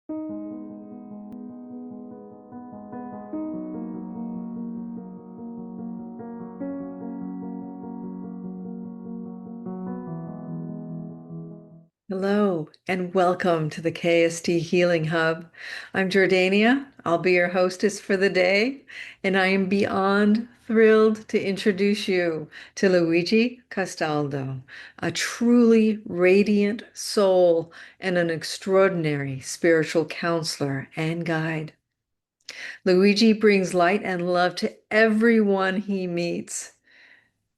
Hello and welcome to the KST Healing Hub. I'm Jordania. I'll be your hostess for the day, and I am beyond thrilled to introduce you to Luigi Castaldo, a truly radiant soul and an extraordinary spiritual counselor and guide. Luigi brings light and love to everyone he meets,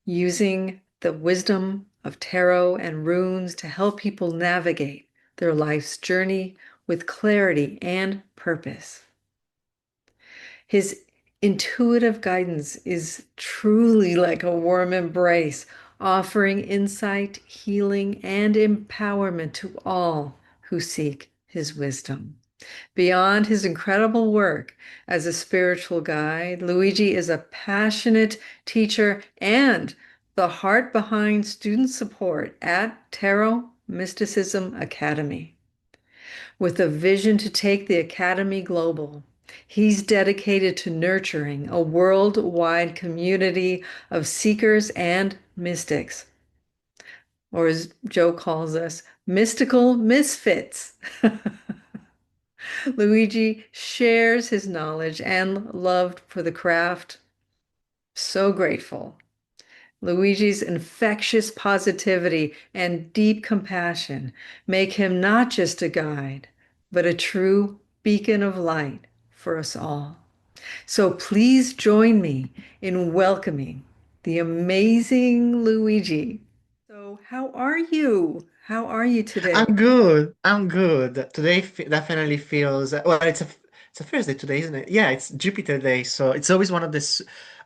using the wisdom of tarot and runes to help people navigate their life's journey with clarity and purpose. His intuitive guidance is truly like a warm embrace, offering insight, healing, and empowerment to all who seek his wisdom. Beyond his incredible work as a spiritual guide, Luigi is a passionate teacher and the heart behind student support at Tarot Mysticism Academy. With a vision to take the Academy global, he's dedicated to nurturing a worldwide community of seekers and mystics, or as Joe calls us, mystical misfits. Luigi shares his knowledge and love for the craft. So grateful. Luigi's infectious positivity and deep compassion make him not just a guide, but a true beacon of light for us all. So please join me in welcoming the amazing Luigi. So, how are you? How are you today? I'm good. I'm good. Today f definitely feels well. It's a Thursday today, isn't it? Yeah, it's Jupiter Day, so it's always one of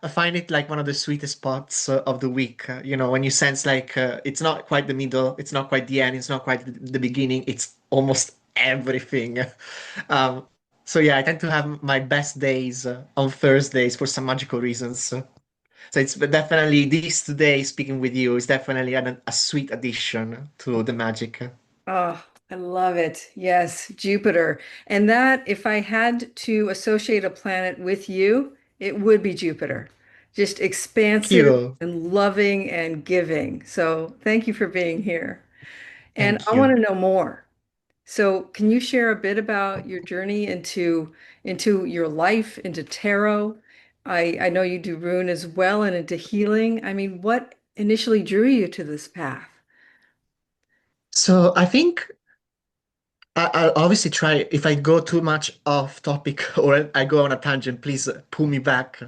I find it like one of the sweetest spots of the week. When you sense like it's not quite the middle, it's not quite the end, it's not quite the beginning. It's almost everything. Um, so yeah, I tend to have my best days on Thursdays for some magical reasons. So it's definitely this today speaking with you is definitely a sweet addition to the magic. Oh, I love it. Yes, Jupiter. And that, if I had to associate a planet with you, it would be Jupiter. Just Thank expansive you. and loving and giving. So thank you for being here. And Thank I want you. to know more. So can you share a bit about your journey into your life, into tarot? I know you do rune as well and into healing. I mean, what initially drew you to this path? So I think I'll obviously try if I go too much off topic or I go on a tangent, please pull me back.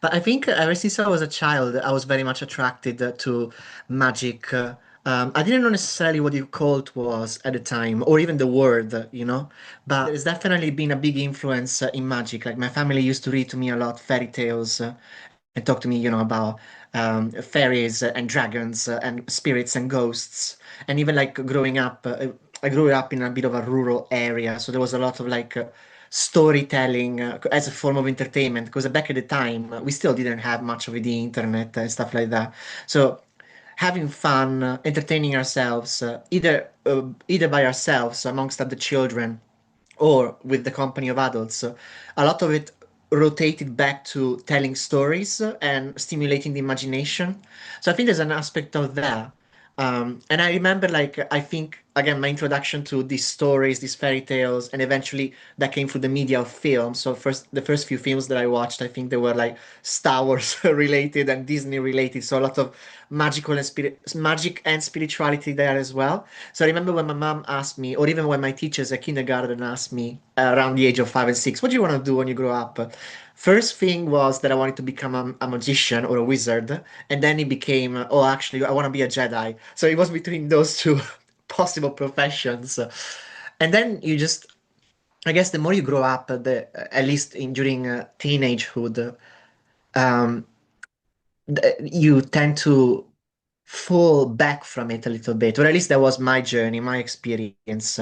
But I think ever since I was a child, I was very much attracted to magic. I didn't know necessarily what the cult was at the time, or even the word, but there's definitely been a big influence in magic. Like my family used to read to me a lot fairy tales and talk to me, about fairies and dragons and spirits and ghosts. And even like growing up, I grew up in a bit of a rural area, so there was a lot of like storytelling as a form of entertainment. Because back at the time, we still didn't have much of the internet and stuff like that. So having fun, entertaining ourselves, either by ourselves amongst other children or with the company of adults. A lot of it rotated back to telling stories and stimulating the imagination. So I think there's an aspect of that. And I remember, like, I think, again, my introduction to these stories, these fairy tales, and eventually that came through the media of film. So the first few films that I watched, I think they were like Star Wars related and Disney related. So a lot of magic and spirituality there as well. So I remember when my mom asked me, or even when my teachers at kindergarten asked me around the age of 5 and 6, what do you want to do when you grow up? First thing was that I wanted to become a magician or a wizard, and then it became, oh, actually, I want to be a Jedi. So it was between those two possible professions. And then I guess the more you grow up, at least during teenagehood, um, you tend to fall back from it a little bit, or at least that was my journey, my experience.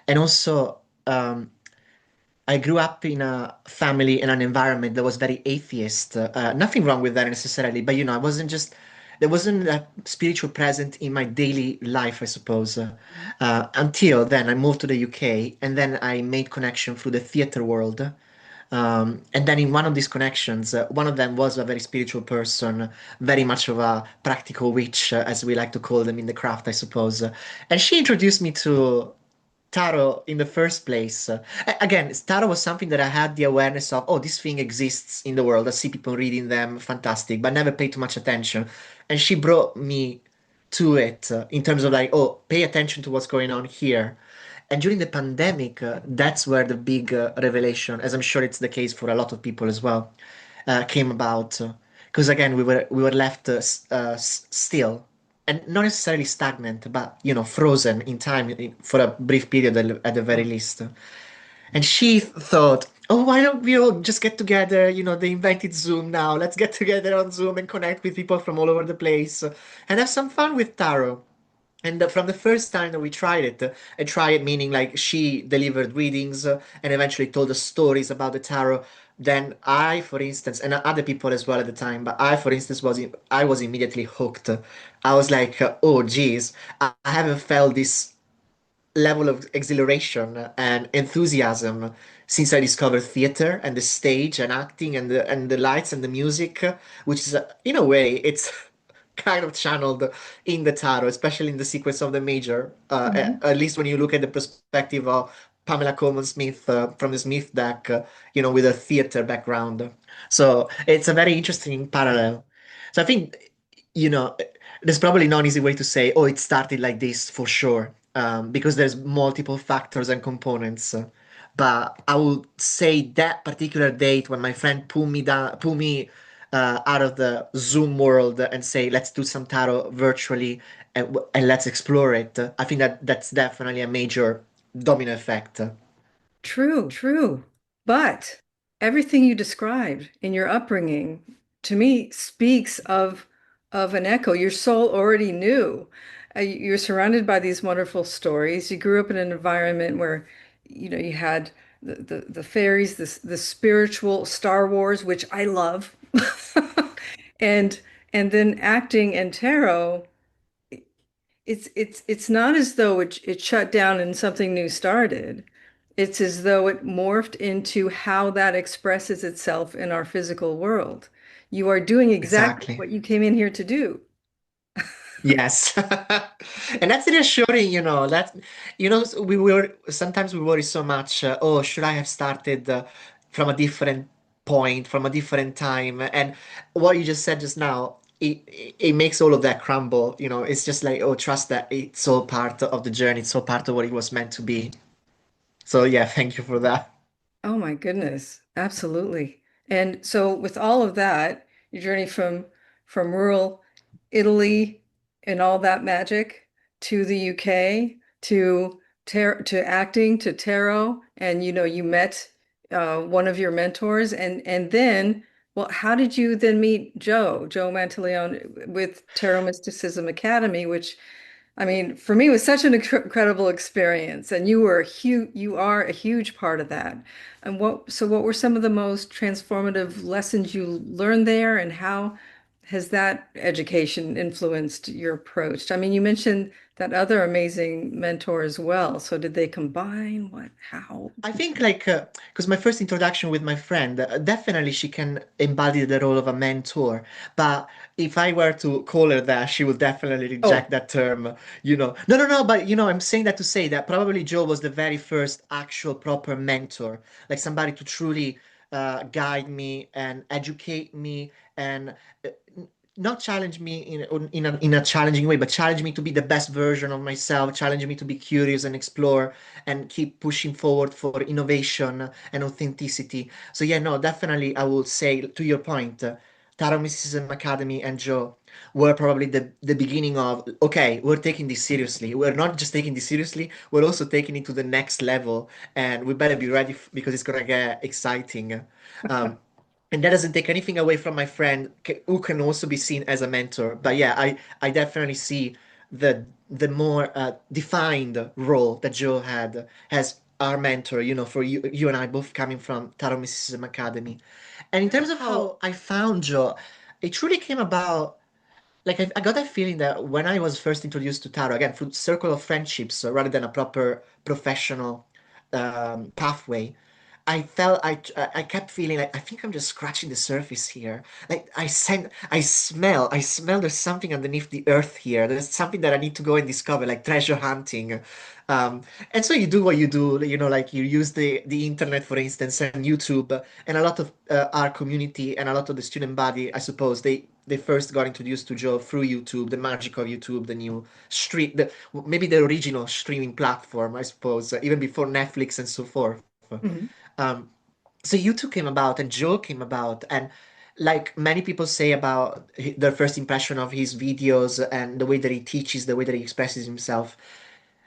And also, I grew up in a family in an environment that was very atheist. Nothing wrong with that necessarily, but I wasn't just there wasn't a spiritual present in my daily life, I suppose. Until then, I moved to the UK, and then I made connection through the theater world. And then in one of these connections, one of them was a very spiritual person, very much of a practical witch, as we like to call them in the craft, I suppose. And she introduced me to tarot in the first place. Again, tarot was something that I had the awareness of, oh, this thing exists in the world. I see people reading them, fantastic, but never paid too much attention. And she brought me to it in terms of like, oh, pay attention to what's going on here. And during the pandemic, that's where the big revelation, as I'm sure it's the case for a lot of people as well, came about. Because again, we were left still, and not necessarily stagnant, but frozen in time for a brief period at the very Oh. least. And she thought, oh, why don't we all just get together? They invented Zoom now. Let's get together on Zoom and connect with people from all over the place and have some fun with tarot. And from the first time that we tried it, I tried it meaning like she delivered readings and eventually told us stories about the tarot. Then I, for instance, and other people as well at the time, but I, for instance, I was immediately hooked. I was like, oh, geez, I haven't felt this level of exhilaration and enthusiasm since I discovered theater and the stage and acting and the lights and the music, which is in a way it's kind of channeled in the tarot, especially in the sequence of the major. Mhm. At least when you look at the perspective of Pamela Coleman Smith from the Smith deck, with a theater background. So it's a very interesting parallel. So I think, you know, there's probably no easy way to say, oh, it started like this for sure, because there's multiple factors and components. But I would say that particular date when my friend pulled me out of the Zoom world and say, let's do some tarot virtually and let's explore it. I think that that's definitely a major domino effect. True, true. But everything you described in your upbringing to me speaks of an echo. Your soul already knew. You're surrounded by these wonderful stories. You grew up in an environment where, you had the fairies, the spiritual Star Wars, which I love. And and then acting and tarot. It's not as though it shut down and something new started. It's as though it morphed into how that expresses itself in our physical world. You are doing exactly Exactly. what you came in here to do. Yes. And that's reassuring, that, we were, sometimes we worry so much, oh, should I have started from a different point, from a different time? And what you just said just now, it makes all of that crumble, it's just like, oh, trust that it's all part of the journey, it's all part of what it was meant to be. So yeah, thank you for that. Oh my goodness, absolutely. And so with all of that, your journey from rural Italy and all that magic to the UK to acting to tarot, and you met one of your mentors, and then, well, how did you then meet Joe Manteleone with Tarot Mysticism Academy, which, I mean, for me, it was such an incredible experience, and you are a huge part of that. And what were some of the most transformative lessons you learned there, and how has that education influenced your approach? I mean, you mentioned that other amazing mentor as well. So did they combine? What, how? I think like because my first introduction with my friend, definitely she can embody the role of a mentor. But if I were to call her that, she would definitely Oh, reject that term. No, no, no. But I'm saying that to say that probably Joe was the very first actual proper mentor, like somebody to truly guide me and educate me and. Not challenge me in a challenging way, but challenge me to be the best version of myself, challenge me to be curious and explore and keep pushing forward for innovation and authenticity. So yeah, no, definitely I will say to your point, Tarot Mysticism Academy and Joe were probably the beginning of, okay, we're taking this seriously. We're not just taking this seriously, we're also taking it to the next level, and we better be ready because it's gonna get exciting. Um, and that doesn't take anything away from my friend who can also be seen as a mentor. But yeah, I definitely see the more defined role that Joe had as our mentor, for you and I both coming from Tarot Mysticism Academy. And in terms of how? how I found Joe, it truly came about like I got that feeling that when I was first introduced to tarot, again, through circle of friendships rather than a proper professional pathway, I kept feeling like I think I'm just scratching the surface here. Like I smell there's something underneath the earth here. There's something that I need to go and discover, like treasure hunting. Um, and so you do what you do, like you use the internet, for instance, and YouTube, and a lot of our community and a lot of the student body, I suppose, they first got introduced to Joe through YouTube, the magic of YouTube, the new stream, maybe the original streaming platform, I suppose, even before Netflix and so forth. Mhm. Um, so YouTube came about and Joe came about, and like many people say about their first impression of his videos and the way that he teaches, the way that he expresses himself,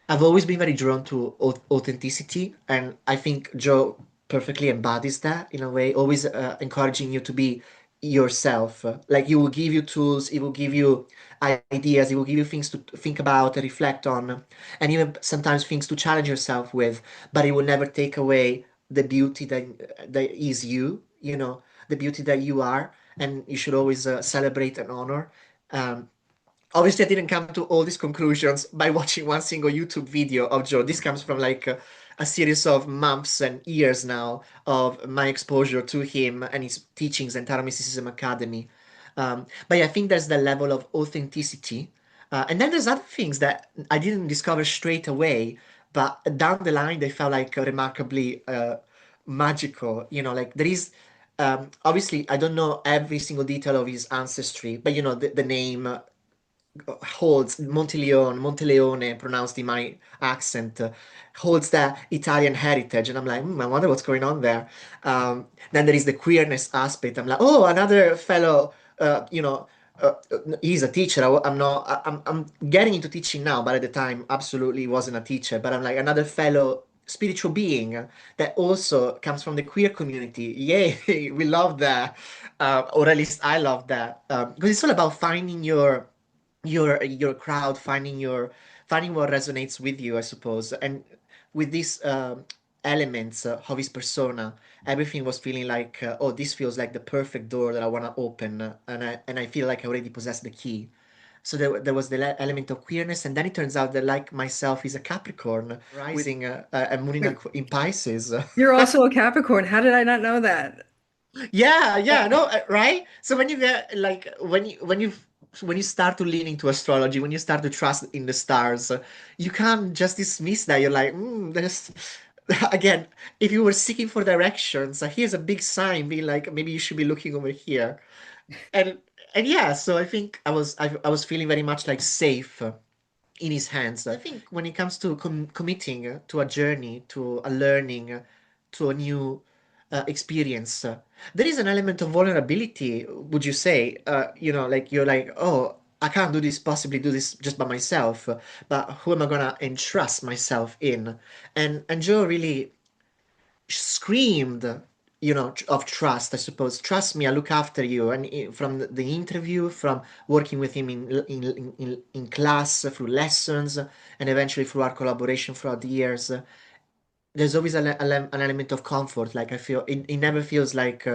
I've always been very drawn to authenticity, and I think Joe perfectly embodies that in a way, always encouraging you to be yourself. Like he will give you tools, he will give you ideas, he will give you things to think about, reflect on, and even sometimes things to challenge yourself with, but he will never take away the beauty that is you, the beauty that you are, and you should always celebrate and honor. Um, Obviously, I didn't come to all these conclusions by watching one single YouTube video of Joe. This comes from like a series of months and years now of my exposure to him and his teachings and Tarot Mysticism Academy. But yeah, I think there's the level of authenticity. And then there's other things that I didn't discover straight away, but down the line, they felt like remarkably magical. Like there is. Obviously, I don't know every single detail of his ancestry, but the name holds Monteleone, pronounced in my accent, holds that Italian heritage, and I'm like, I wonder what's going on there. Then there is the queerness aspect. I'm like, oh, another fellow, he's a teacher. I'm not. I'm getting into teaching now, but at the time, absolutely wasn't a teacher. But I'm like another fellow spiritual being that also comes from the queer community. Yay, we love that, or at least I love that, because it's all about finding your crowd, finding what resonates with you, I suppose. And with these elements of his persona, everything was feeling like, oh, this feels like the perfect door that I want to open, and I feel like I already possess the key. So there was the element of queerness, and then it turns out that, like myself, is a Capricorn, rising and moon Wait, in Pisces. you're also a Capricorn. How did I not know that? Yeah, yeah, no, right? So when you get like when you start to lean into astrology, when you start to trust in the stars, you can't just dismiss that. You're like, there's again, if you were seeking for directions, here's a big sign being like, maybe you should be looking over here. And and yeah, so I think I was feeling very much like safe in his hands. I think when it comes to committing to a journey, to a learning, to a new experience, there is an element of vulnerability, would you say? Like you're like, oh, I can't do this, possibly do this just by myself, but who am I gonna entrust myself in? And Joe really screamed, of trust, I suppose. Trust me, I look after you. And from the interview, from working with him in class, through lessons, and eventually through our collaboration throughout the years, there's always an element of comfort. Like I feel, it never feels like.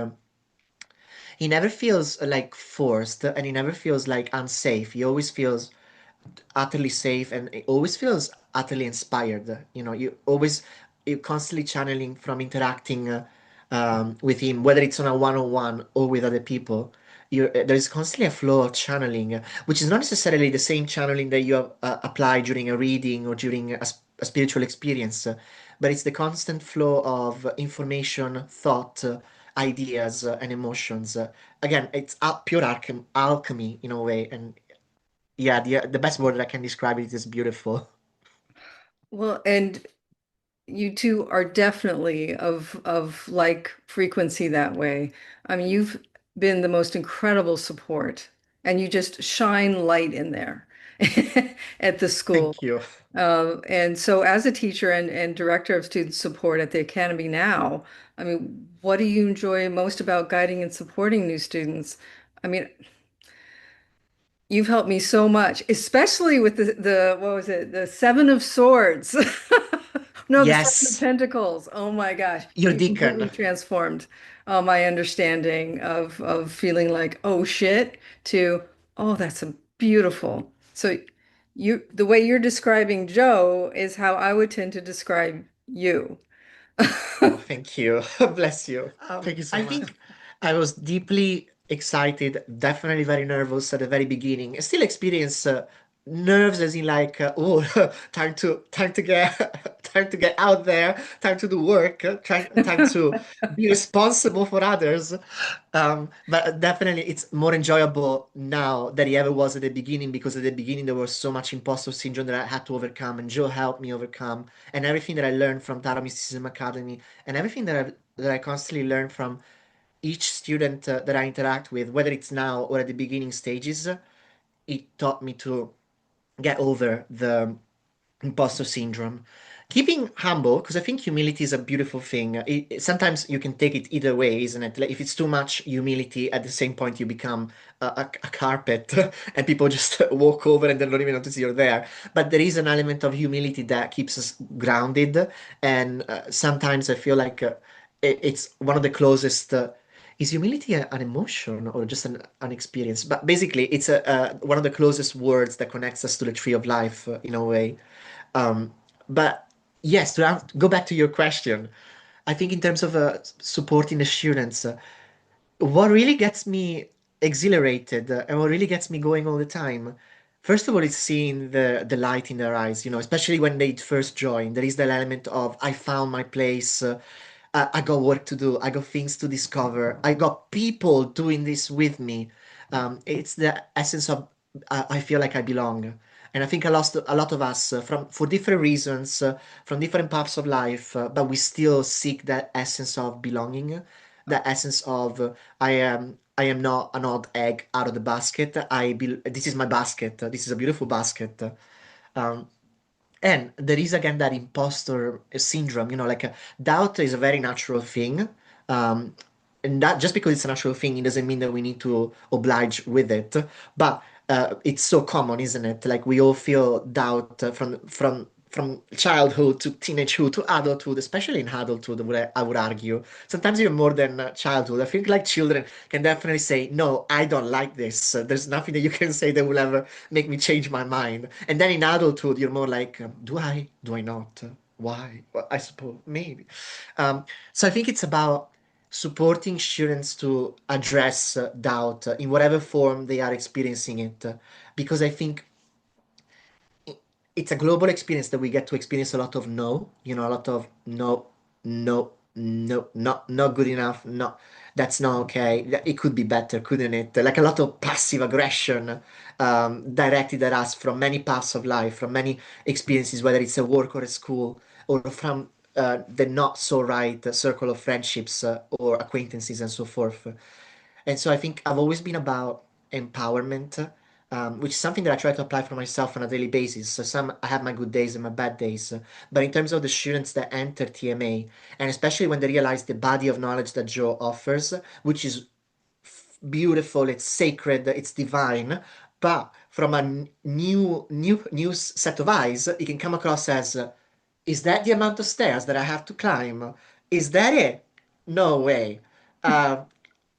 He never feels like forced, and he never feels like unsafe. He always feels utterly safe, and it always feels utterly inspired. You're constantly channeling from interacting with him, whether it's on a one-on-one or with other people. There's constantly a flow of channeling, which is not necessarily the same channeling that you apply during a reading or during a spiritual experience, but it's the constant flow of information, thought, ideas, and emotions. Again, it's pure alchemy in a way, and yeah, the best word that I can describe it is beautiful. Well, and you two are definitely of like frequency that way. I mean, you've been the most incredible support, and you just shine light in there at the school. Thank you. And so, as a teacher and director of student support at the academy now, I mean, what do you enjoy most about guiding and supporting new students? I mean, you've helped me so much, especially with the what was it, the Seven of Swords. No, the Seven of Yes, Pentacles. Oh my gosh, your you completely deacon. transformed my understanding of feeling like, oh shit, to oh, that's a Beautiful. So the way you're describing Joe is how I would tend to describe you. Oh, thank you. Bless you. Thank you I so much. think I was deeply excited, definitely very nervous at the very beginning. I still experience nerves as in like, oh, time to get time to get out there, time to do work, time to be responsible for others. But definitely it's more enjoyable now than it ever was at the beginning because at the beginning there was so much imposter syndrome that I had to overcome, and Joe helped me overcome, and everything that I learned from Tarot Mysticism Academy and everything that I constantly learn from each student that I interact with, whether it's now or at the beginning stages, it taught me to get over the imposter syndrome. Keeping humble, because I think humility is a beautiful thing. Sometimes you can take it either way, isn't it? Like if it's too much humility, at the same point you become a carpet and people just walk over and they don't even notice you're there. But there is an element of humility that keeps us grounded. And sometimes I feel like it's one of the closest. Is humility an emotion or just an experience? But basically, it's one of the closest words that connects us to the tree of life in a way. Um, but yes, go back to your question, I think in terms of supporting the students, what really gets me exhilarated and what really gets me going all the time, first of all, is seeing the light in their eyes. Especially when they first join. There is that element of I found my place. I got work to do. I got things to discover. I got people doing this with me. It's the essence of I feel like I belong. And I think I lost a lot of us from for different reasons, from different paths of life, but we still seek that essence of belonging, that essence of I am not an odd egg out of the basket. This is my basket. This is a beautiful basket. Um, and there is again that imposter syndrome, like doubt is a very natural thing. Um, and that just because it's a natural thing, it doesn't mean that we need to oblige with it. But it's so common, isn't it? Like we all feel doubt from childhood to teenagehood to adulthood, especially in adulthood, I would argue. Sometimes even more than childhood. I think like children can definitely say, "No, I don't like this." There's nothing that you can say that will ever make me change my mind. And then in adulthood, you're more like, do I? Do I not? Why? Well, I suppose maybe. So I think it's about supporting students to address doubt in whatever form they are experiencing it, because I think it's a global experience that we get to experience a lot of no, a lot of no, no, no, not good enough, no, that's not okay. It could be better, couldn't it? Like a lot of passive aggression directed at us from many paths of life, from many experiences, whether it's at work or at school, or from the not so right circle of friendships or acquaintances and so forth. And so I think I've always been about empowerment, which is something that I try to apply for myself on a daily basis. So I have my good days and my bad days. But in terms of the students that enter TMA, and especially when they realize the body of knowledge that Joe offers, which is beautiful, it's sacred, it's divine, but from a new set of eyes, it can come across as, is that the amount of stairs that I have to climb? Is that it? No way. Uh,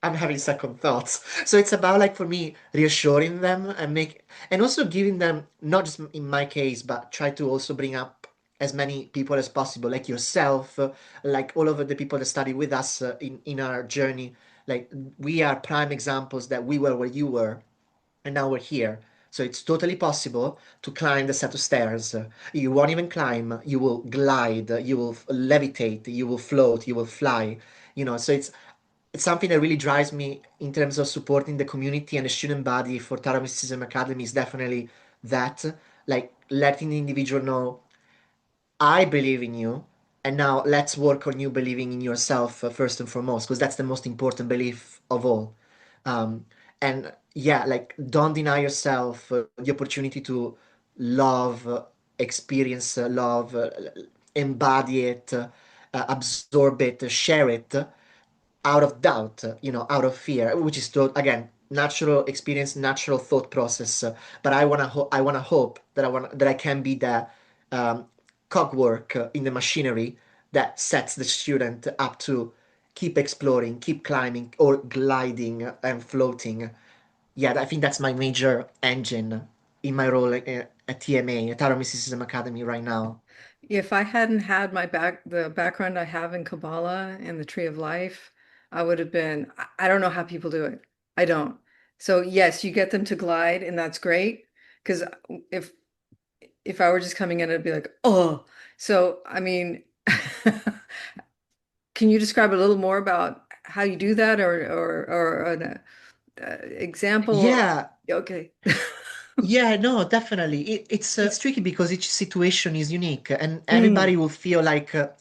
I'm having second thoughts. So it's about like for me reassuring them and also giving them not just in my case, but try to also bring up as many people as possible, like yourself, like all of the people that study with us in our journey. Like we are prime examples that we were where you were, and now we're here. So it's totally possible to climb the set of stairs. You won't even climb, you will glide, you will levitate, you will float, you will fly. So it's something that really drives me in terms of supporting the community and the student body for Tarot Mysticism Academy is definitely that, like letting the individual know I believe in you, and now let's work on you believing in yourself first and foremost, because that's the most important belief of all. Um, and yeah, like don't deny yourself the opportunity to love, experience love, embody it, absorb it, share it out of doubt, out of fear, which is again natural experience, natural thought process. But I wanna hope that I can be the um, cogwork in the machinery that sets the student up to keep exploring, keep climbing, or gliding and floating. yeah, I think that's my major engine in my role at TMA, Tarot Mysticism Academy right now. If I hadn't had the background I have in Kabbalah and the Tree of Life, I would have been, I don't know how people do it. I don't. So yes, you get them to glide and that's great. Because if if I were just coming in, it'd be like, oh. So I mean, can you describe a little more about how you do that or an example? Yeah, Okay. yeah, no, definitely. It's tricky because each situation is unique, and Mm, everybody will feel like a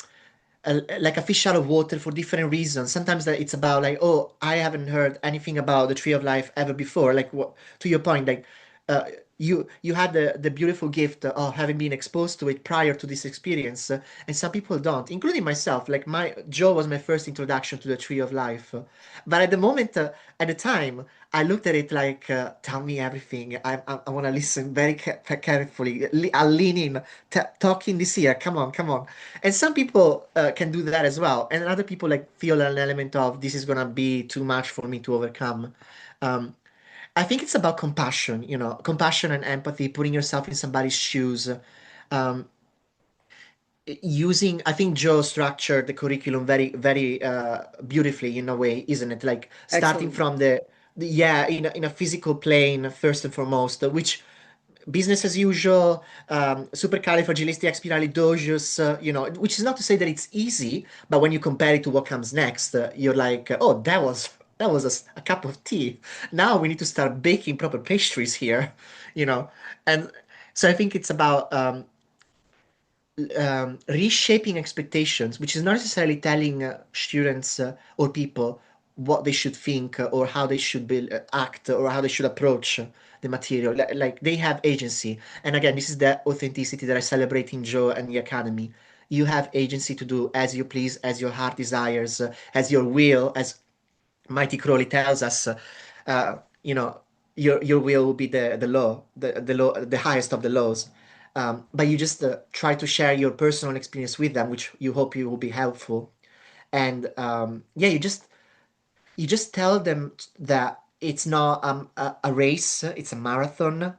fish out of water for different reasons. Sometimes that it's about like, oh, I haven't heard anything about the Tree of Life ever before. Like what to your point, like uh, you had the beautiful gift of having been exposed to it prior to this experience, and some people don't, including myself. Like my Joe was my first introduction to the Tree of Life, but at the moment, at the time, I looked at it like, tell me everything. I want to listen very carefully. I'll lean in, talk in this ear. Come on, come on. And some people can do that as well, and other people like feel an element of this is gonna be too much for me to overcome. Um, I think it's about compassion, compassion and empathy, putting yourself in somebody's shoes. Um, I think Joe structured the curriculum very, very beautifully in a way, isn't it? Like starting excellent. from yeah, in a physical plane first and foremost, which business as usual, supercalifragilisticexpialidocious, which is not to say that it's easy, but when you compare it to what comes next, you're like, oh, that was a cup of tea. Now we need to start baking proper pastries here, you know, and so I think it's about reshaping expectations, which is not necessarily telling students or people what they should think or how they should act or how they should approach the material. Like they have agency. And again, this is the authenticity that I celebrate in Joe and the Academy. You have agency to do as you please, as your heart desires, as your will, as Mighty Crowley tells us, you know, your will will be the law, the law, the highest of the laws. But you just try to share your personal experience with them, which you hope you will be helpful. And yeah, you just tell them that it's not a race, it's a marathon.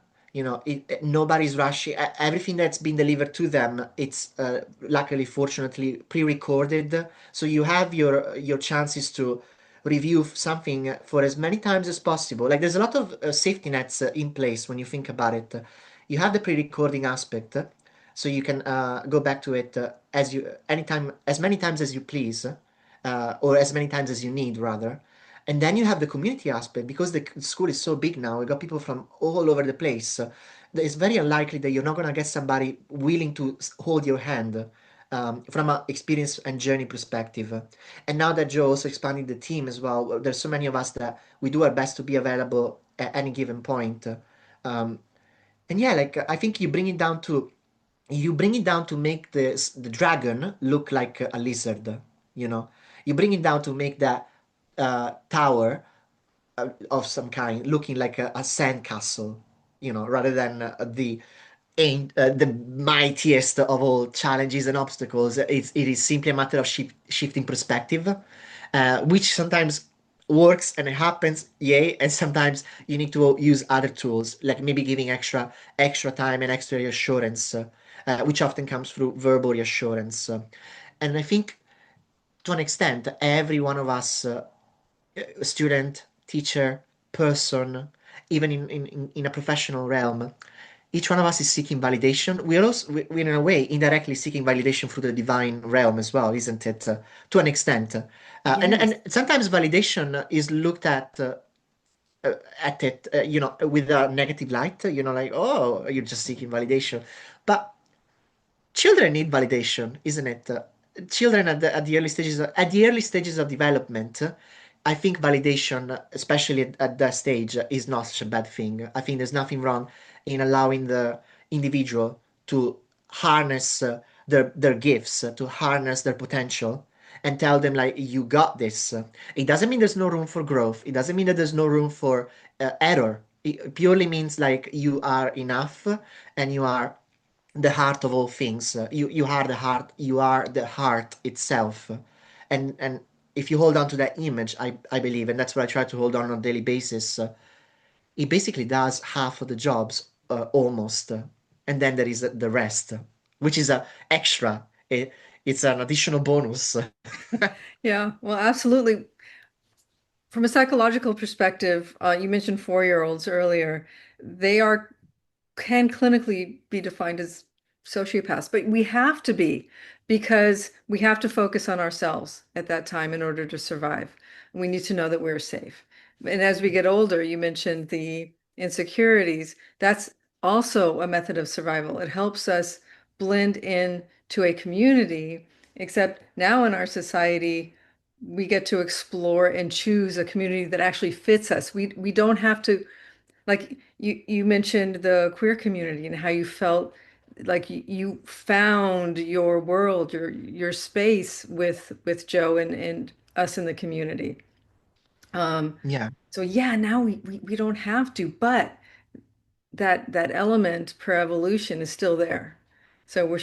Nobody's rushing. Everything that's been delivered to them, it's luckily, fortunately, pre-recorded. So you have your chances to review something for as many times as possible. Like there's a lot of safety nets in place when you think about it. You have the pre-recording aspect, so you can go back to it anytime, as many times as you please, or as many times as you need, rather. And then you have the community aspect because the school is so big now. We got people from all over the place. It's very unlikely that you're not gonna get somebody willing to hold your hand from an experience and journey perspective. And now that Joe also expanded the team as well, there's so many of us that we do our best to be available at any given point. And yeah, like I think you bring it down to make the dragon look like a lizard. You know, you bring it down to make that tower of some kind, looking like a sandcastle, rather than the mightiest of all challenges and obstacles. It is simply a matter of shifting perspective, which sometimes works and it happens, yay, and sometimes you need to use other tools, like maybe giving extra time and extra reassurance, which often comes through verbal reassurance. And I think to an extent, every one of us student, teacher, person, even in a professional realm, each one of us is seeking validation. We're in a way indirectly seeking validation through the divine realm as well, isn't it? To an extent, Yes. and sometimes validation is looked at it, with a negative light. Like, oh, you're just seeking validation, but children need validation, isn't it? Children at the early stages of development, I think validation, especially at that stage, is not such a bad thing. I think there's nothing wrong in allowing the individual to harness their gifts, to harness their potential, and tell them like, you got this. It doesn't mean there's no room for growth. It doesn't mean that there's no room for error. It purely means like you are enough and you are the heart of all things. You are the heart. You are the heart itself, and if you hold on to that image, I believe, and that's what I try to hold on a daily basis. it basically does half of the jobs almost, and then there is the rest, which is a extra. It's an additional bonus. Yeah, well, absolutely. From a psychological perspective, you mentioned 4-year-olds earlier. They are can clinically be defined as sociopaths, but we have to be because we have to focus on ourselves at that time in order to survive. We need to know that we're safe. And as we get older, you mentioned the insecurities. That's also a method of survival. It helps us blend in to a community, except now in our society, we get to explore and choose a community that actually fits us. We don't have to, like you mentioned the queer community and how you felt like you found your world, your space with Joe and us in the community. Yeah. So yeah, now we don't have to, but that element per evolution is still there. So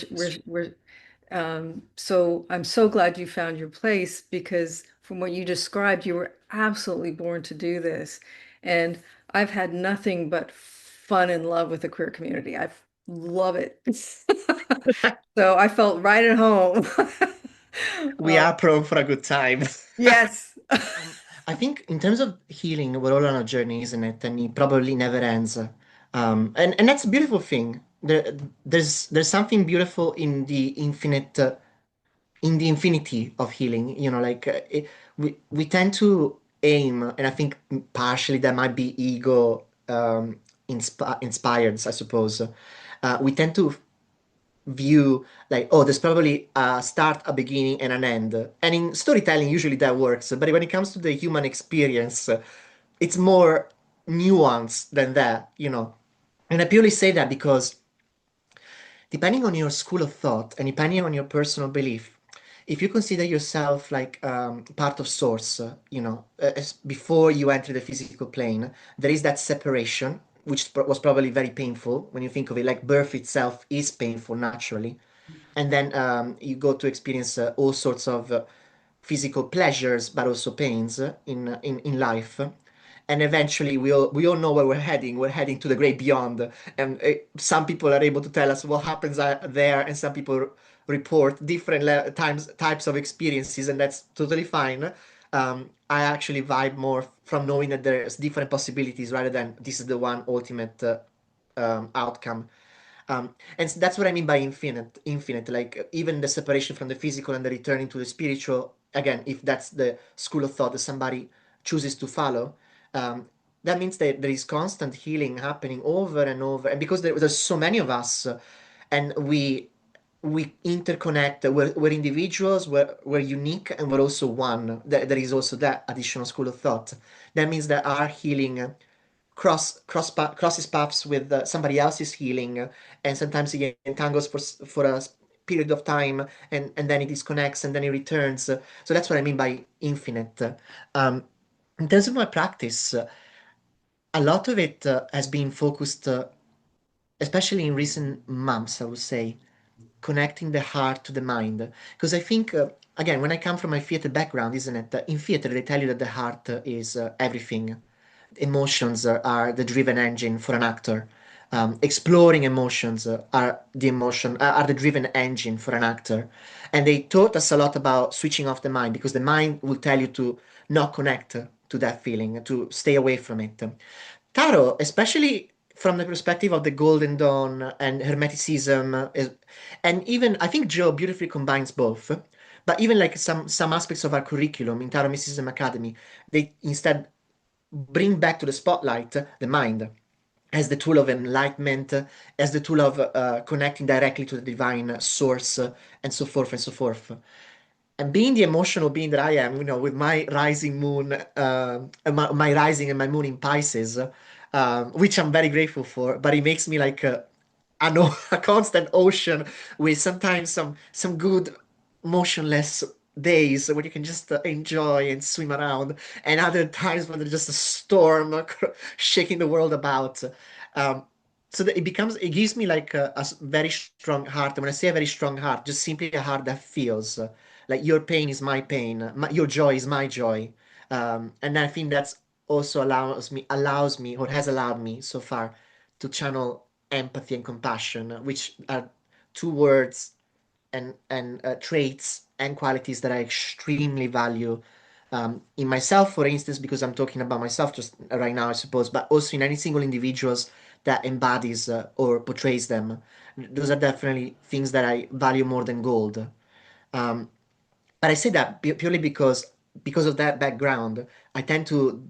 so I'm so glad you found your place because from what you described, you were absolutely born to do this. And I've had nothing but fun and love with the queer community. I love it. So I felt right at home. We Uh, are prone for a good time. yes. I think in terms of healing, we're all on a journey, isn't it? And it probably never ends. And that's a beautiful thing. There's something beautiful in the infinity of healing. We tend to aim, and I think partially that might be ego inspired, I suppose. We tend to view like, oh, there's probably a start, a beginning, and an end. And in storytelling, usually that works. But when it comes to the human experience, it's more nuanced than that. And I purely say that because depending on your school of thought and depending on your personal belief, if you consider yourself like part of source, before you enter the physical plane, there is that separation, which was probably very painful when you think of it. Like birth itself is painful naturally, and then you go to experience all sorts of physical pleasures, but also pains in life. And eventually, we all know where we're heading. We're heading to the great beyond, and some people are able to tell us what happens there, and some people report different types of experiences, and that's totally fine. I actually vibe more from knowing that there's different possibilities rather than this is the one ultimate outcome. And that's what I mean by infinite. Infinite, like even the separation from the physical and the returning to the spiritual. Again, if that's the school of thought that somebody chooses to follow, um, that means that there is constant healing happening over and over. And because there's so many of us, and we interconnect. We're individuals. We're unique, and we're also one. There is also that additional school of thought. That means that our healing crosses paths with somebody else's healing, and sometimes it entangles for a period of time, and then it disconnects, and then it returns. So that's what I mean by infinite. Um, in terms of my practice, a lot of it has been focused, especially in recent months, I would say, connecting the heart to the mind. Because I think, again, when I come from my theater background, isn't it? In theater, they tell you that the heart is everything. Emotions are the driven engine for an actor. Exploring emotions are the driven engine for an actor. And they taught us a lot about switching off the mind because the mind will tell you to not connect to that feeling, to stay away from it. Tarot, especially from the perspective of the Golden Dawn and Hermeticism, and even I think Joe beautifully combines both. But even like some aspects of our curriculum in Tarot Mysticism Academy, they instead bring back to the spotlight the mind as the tool of enlightenment, as the tool of connecting directly to the divine source, and so forth and so forth. And being the emotional being that I am, with my rising moon, and my rising and my moon in Pisces, which I'm very grateful for, but it makes me like I know a constant ocean with sometimes some good motionless days where you can just enjoy and swim around, and other times when there's just a storm shaking the world about. Um, so that it gives me like a very strong heart. And when I say a very strong heart, just simply a heart that feels like your pain is my pain, your joy is my joy. And I think that's also allows me or has allowed me so far to channel empathy and compassion, which are two words and traits and qualities that I extremely value in myself, for instance, because I'm talking about myself just right now, I suppose, but also in any single individuals that embodies or portrays them. Those are definitely things that I value more than gold. Um, but I say that purely because of that background, I tend to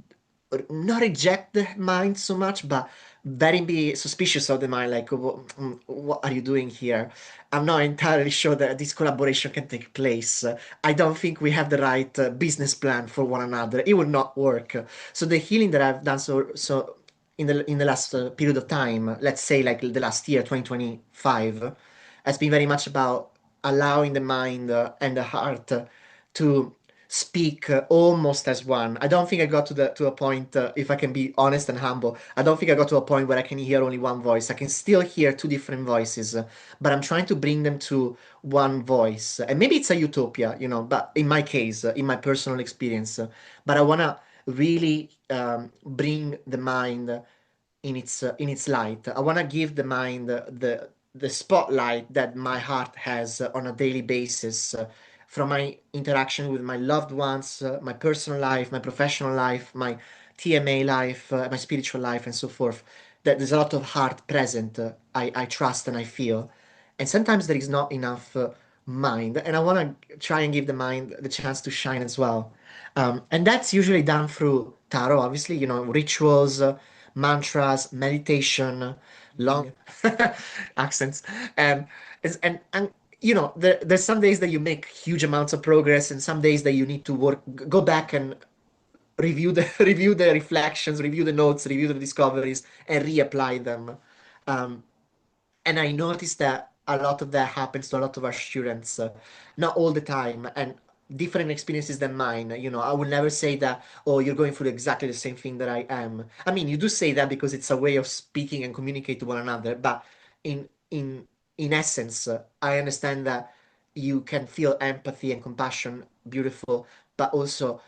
not reject the mind so much, but very be suspicious of the mind. Like, what are you doing here? I'm not entirely sure that this collaboration can take place. I don't think we have the right business plan for one another. It would not work. So the healing that I've done so in the last period of time, let's say like the last year, 2025, has been very much about allowing the mind and the heart to speak almost as one. I don't think I got to a point, if I can be honest and humble, I don't think I got to a point where I can hear only one voice. I can still hear two different voices, but I'm trying to bring them to one voice. And maybe it's a utopia, but in my case, in my personal experience, but I want to really bring the mind in its light. I want to give the mind the spotlight that my heart has on a daily basis, from my interaction with my loved ones, my personal life, my professional life, my TMA life, my spiritual life, and so forth. That there's a lot of heart present. I trust and I feel, and sometimes there is not enough mind, and I want to try and give the mind the chance to shine as well. And that's usually done through tarot, obviously, rituals, mantras, meditation, long accents, and and there's some days that you make huge amounts of progress, and some days that you need to go back and review the review the reflections, review the notes, review the discoveries, and reapply them. Um, and I noticed that a lot of that happens to a lot of our students, not all the time, and different experiences than mine. I would never say that, oh, you're going through exactly the same thing that I am. I mean, you do say that because it's a way of speaking and communicate to one another, but in in in essence, I understand that you can feel empathy and compassion, beautiful, but also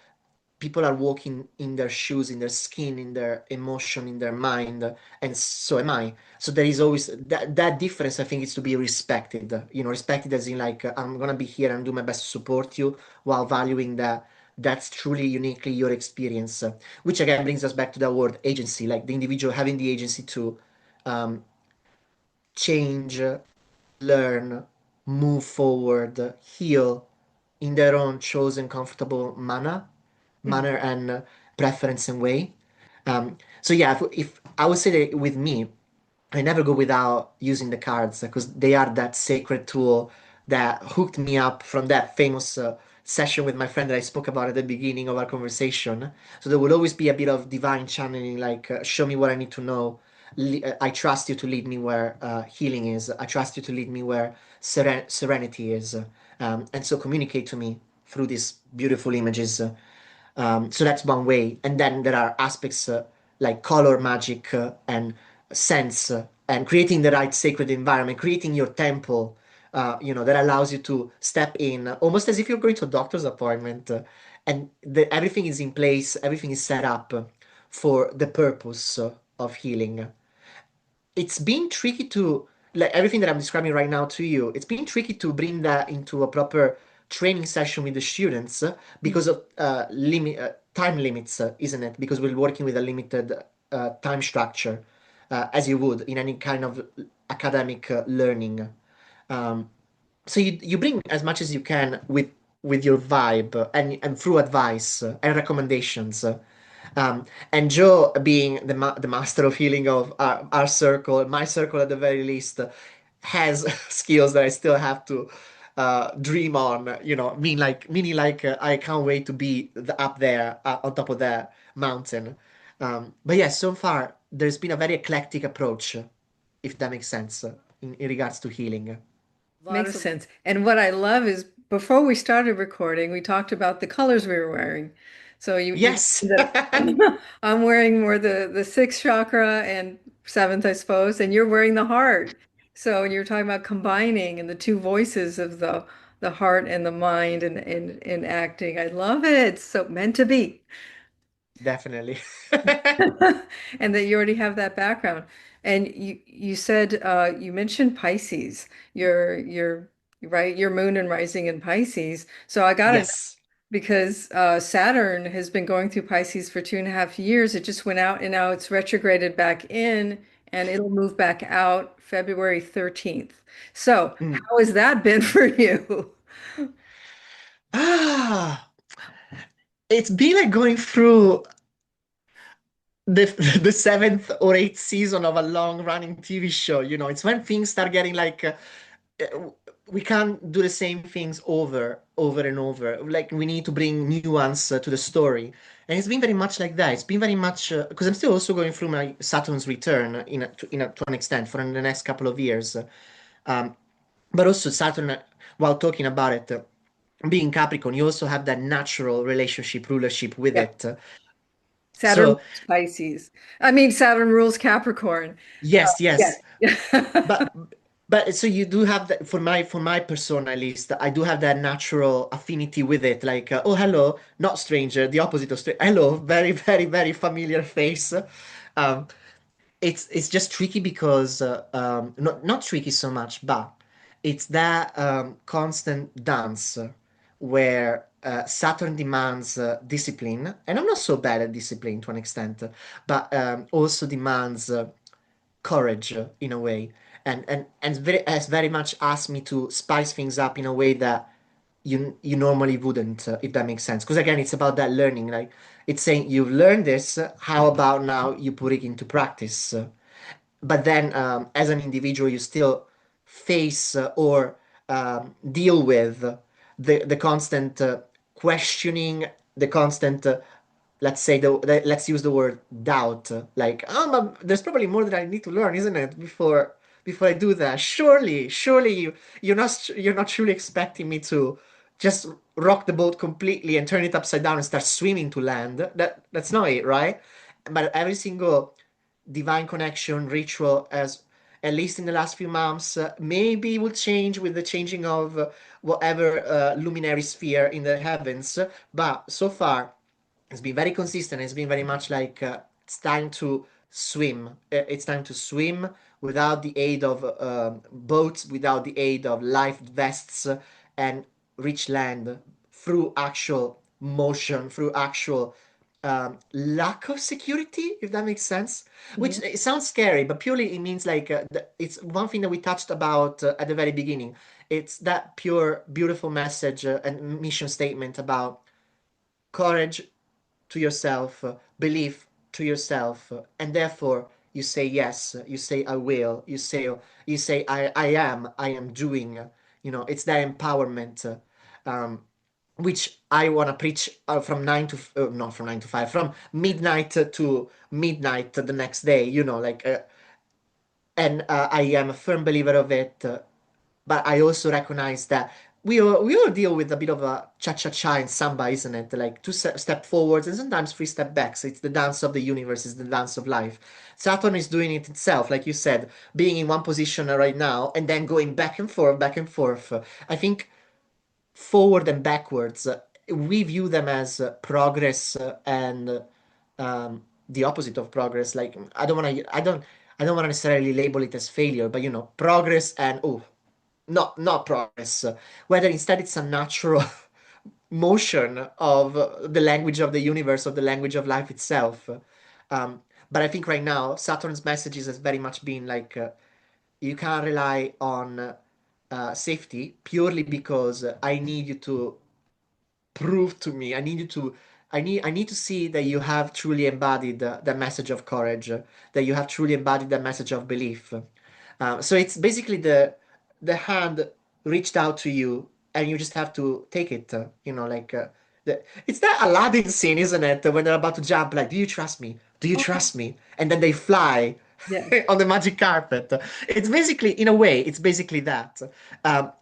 people are walking in their shoes, in their skin, in their emotion, in their mind, and so am I. So there is always that difference. I think is to be respected. Respected as in like I'm gonna be here and do my best to support you while valuing that that's truly uniquely your experience. Which again brings us back to the word agency, like the individual having the agency to um, change, learn, move forward, heal in their own chosen comfortable manner and preference and way. So yeah, if I would say that with me, I never go without using the cards because they are that sacred tool that hooked me up from that famous session with my friend that I spoke about at the beginning of our conversation. So there will always be a bit of divine channeling, like show me what I need to know. I trust you to lead me where healing is. I trust you to lead me where serenity is. And so communicate to me through these beautiful images. So that's one way. And then there are aspects like color magic and sense and creating the right sacred environment, creating your temple, that allows you to step in almost as if you're going to a doctor's appointment and everything is in place, everything is set up for the purpose of healing. It's been tricky to like everything that I'm describing right now to you. It's been tricky to bring that into a proper training session with the students because of time limits, isn't it? Because we're working with a limited time structure, as you would in any kind of academic learning. Um, so you bring as much as you can with your vibe and through advice and recommendations. Um, and Joe, being the master of healing of our circle, my circle at the very least, has skills that I still have to dream on. Meaning like I can't wait to be up there on top of that mountain. But yeah, so far there's been a very eclectic approach, if that makes sense, in regards to healing. A lot of sense. And what I love is before we started recording, we talked about the colors we were wearing. So you Yes. mentioned that I'm wearing more the sixth chakra and seventh, I suppose, and you're wearing the heart. So you're talking about combining and the two voices of the heart and the mind and acting. I love it. It's so meant to be. definitely. and that you already have that background. And you said you mentioned Pisces. Your right, your moon and rising in Pisces. So I gotta know Yes. because Saturn has been going through Pisces for 2.5 years. It just went out and now it's retrograded back in, and it'll move back out February 13th. So Mm. how has that been for you? Ah, it's been like going through the the seventh or eighth season of a long running TV show. You know, it's when things start getting like uh, we can't do the same things over and over. Like we need to bring nuance to the story, and it's been very much like that. It's been very much because I'm still also going through my Saturn's return to an extent for the next couple of years. Um, but also Saturn, while talking about it, being Capricorn, you also have that natural relationship rulership with Yeah, it. Saturn So rules Pisces. I mean, Saturn rules Capricorn. yes, yes. Yeah. But but so you do have that for my persona at least. I do have that natural affinity with it. Like oh hello, not stranger, the opposite of stranger. Hello, very very familiar face. Um, it's just tricky because not tricky so much, but it's that constant dance where Saturn demands discipline, and I'm not so bad at discipline to an extent, but also demands courage in a way, and has very much asked me to spice things up in a way that you normally wouldn't, if that makes sense. Because again, it's about that learning. Like it's saying you've learned this, how about now you put it into practice? But then as an individual you still face or deal with the constant questioning, the constant let's say let's use the word doubt, like oh there's probably more that I need to learn, isn't it, before I do that. Surely you're not truly expecting me to just rock the boat completely and turn it upside down and start swimming to land. That's not it, right? But every single divine connection ritual, as at least in the last few months, maybe will change with the changing of whatever luminary sphere in the heavens, but so far it's been very consistent. It's been very much like it's time to swim. It's time to swim without the aid of boats, without the aid of life vests, and reach land through actual motion, through actual lack of security, if that makes sense. Which Mhm. it sounds scary, but purely it means like it's one thing that we touched about at the very beginning. It's that pure, beautiful message and mission statement about courage to yourself, belief to yourself, and therefore you say yes, you say I will, you say I am doing. You know, it's that empowerment, um, which I want to preach from not from 9 to 5, from midnight to midnight the next day. You know, like and I am a firm believer of it. But I also recognize that we all deal with a bit of a cha-cha-cha in samba, isn't it? Like two step forwards and sometimes three step backs. It's the dance of the universe, it's the dance of life. Saturn is doing it itself, like you said, being in one position right now and then going back and forth, back and forth. I think forward and backwards, we view them as progress and the opposite of progress. Like I don't want to necessarily label it as failure, but you know, progress and oh, not progress. Whether instead it's a natural motion of the language of the universe, of the language of life itself. Um, but I think right now Saturn's messages has very much been like you can't rely on safety purely because I need you to prove to me. I need you to. I need to see that you have truly embodied the message of courage, that you have truly embodied the message of belief. So it's basically the hand reached out to you, and you just have to take it. You know, like it's that Aladdin scene, isn't it? When they're about to jump, like, "Do you trust me? Do you Oh, trust me?" And then they fly yeah. on the magic carpet. It's basically, in a way, it's basically that. Um,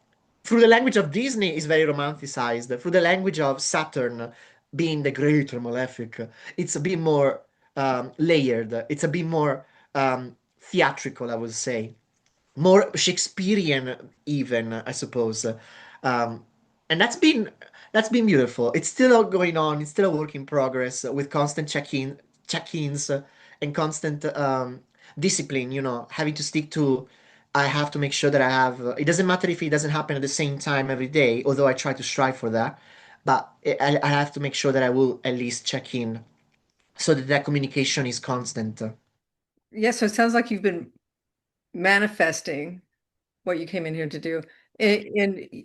through the language of Disney is very romanticized. Through the language of Saturn being the greater malefic, it's a bit more layered. It's a bit more theatrical, I would say. More Shakespearean, even, I suppose. And that's been beautiful. It's still going on. It's still a work in progress with constant check-ins, and constant discipline. Having to stick to. I have to make sure that I have. It doesn't matter if it doesn't happen at the same time every day, although I try to strive for that. But I have to make sure that I will at least check in so that that communication is constant. Yeah, so it sounds like you've been manifesting what you came in here to do. And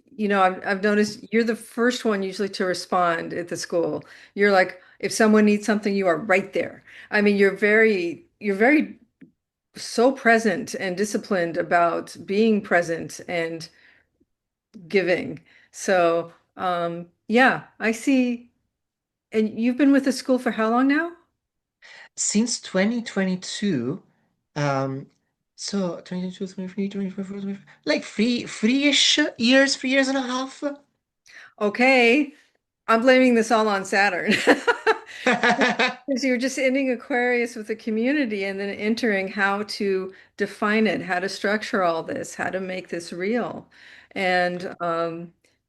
I've noticed you're the first one usually to respond at the school. You're like, if someone needs something, you are right there. I mean, you're very so present and disciplined about being present and giving. So, yeah, I see. And you've been with the school for how long now? Since 2022, um, so 22, 23, 24, 25, like three-ish years, 3 years and a half. Okay, I'm blaming this all on Saturn. Because you're just ending Aquarius with the community and then entering how to define it, how to structure all this, how to make this real. And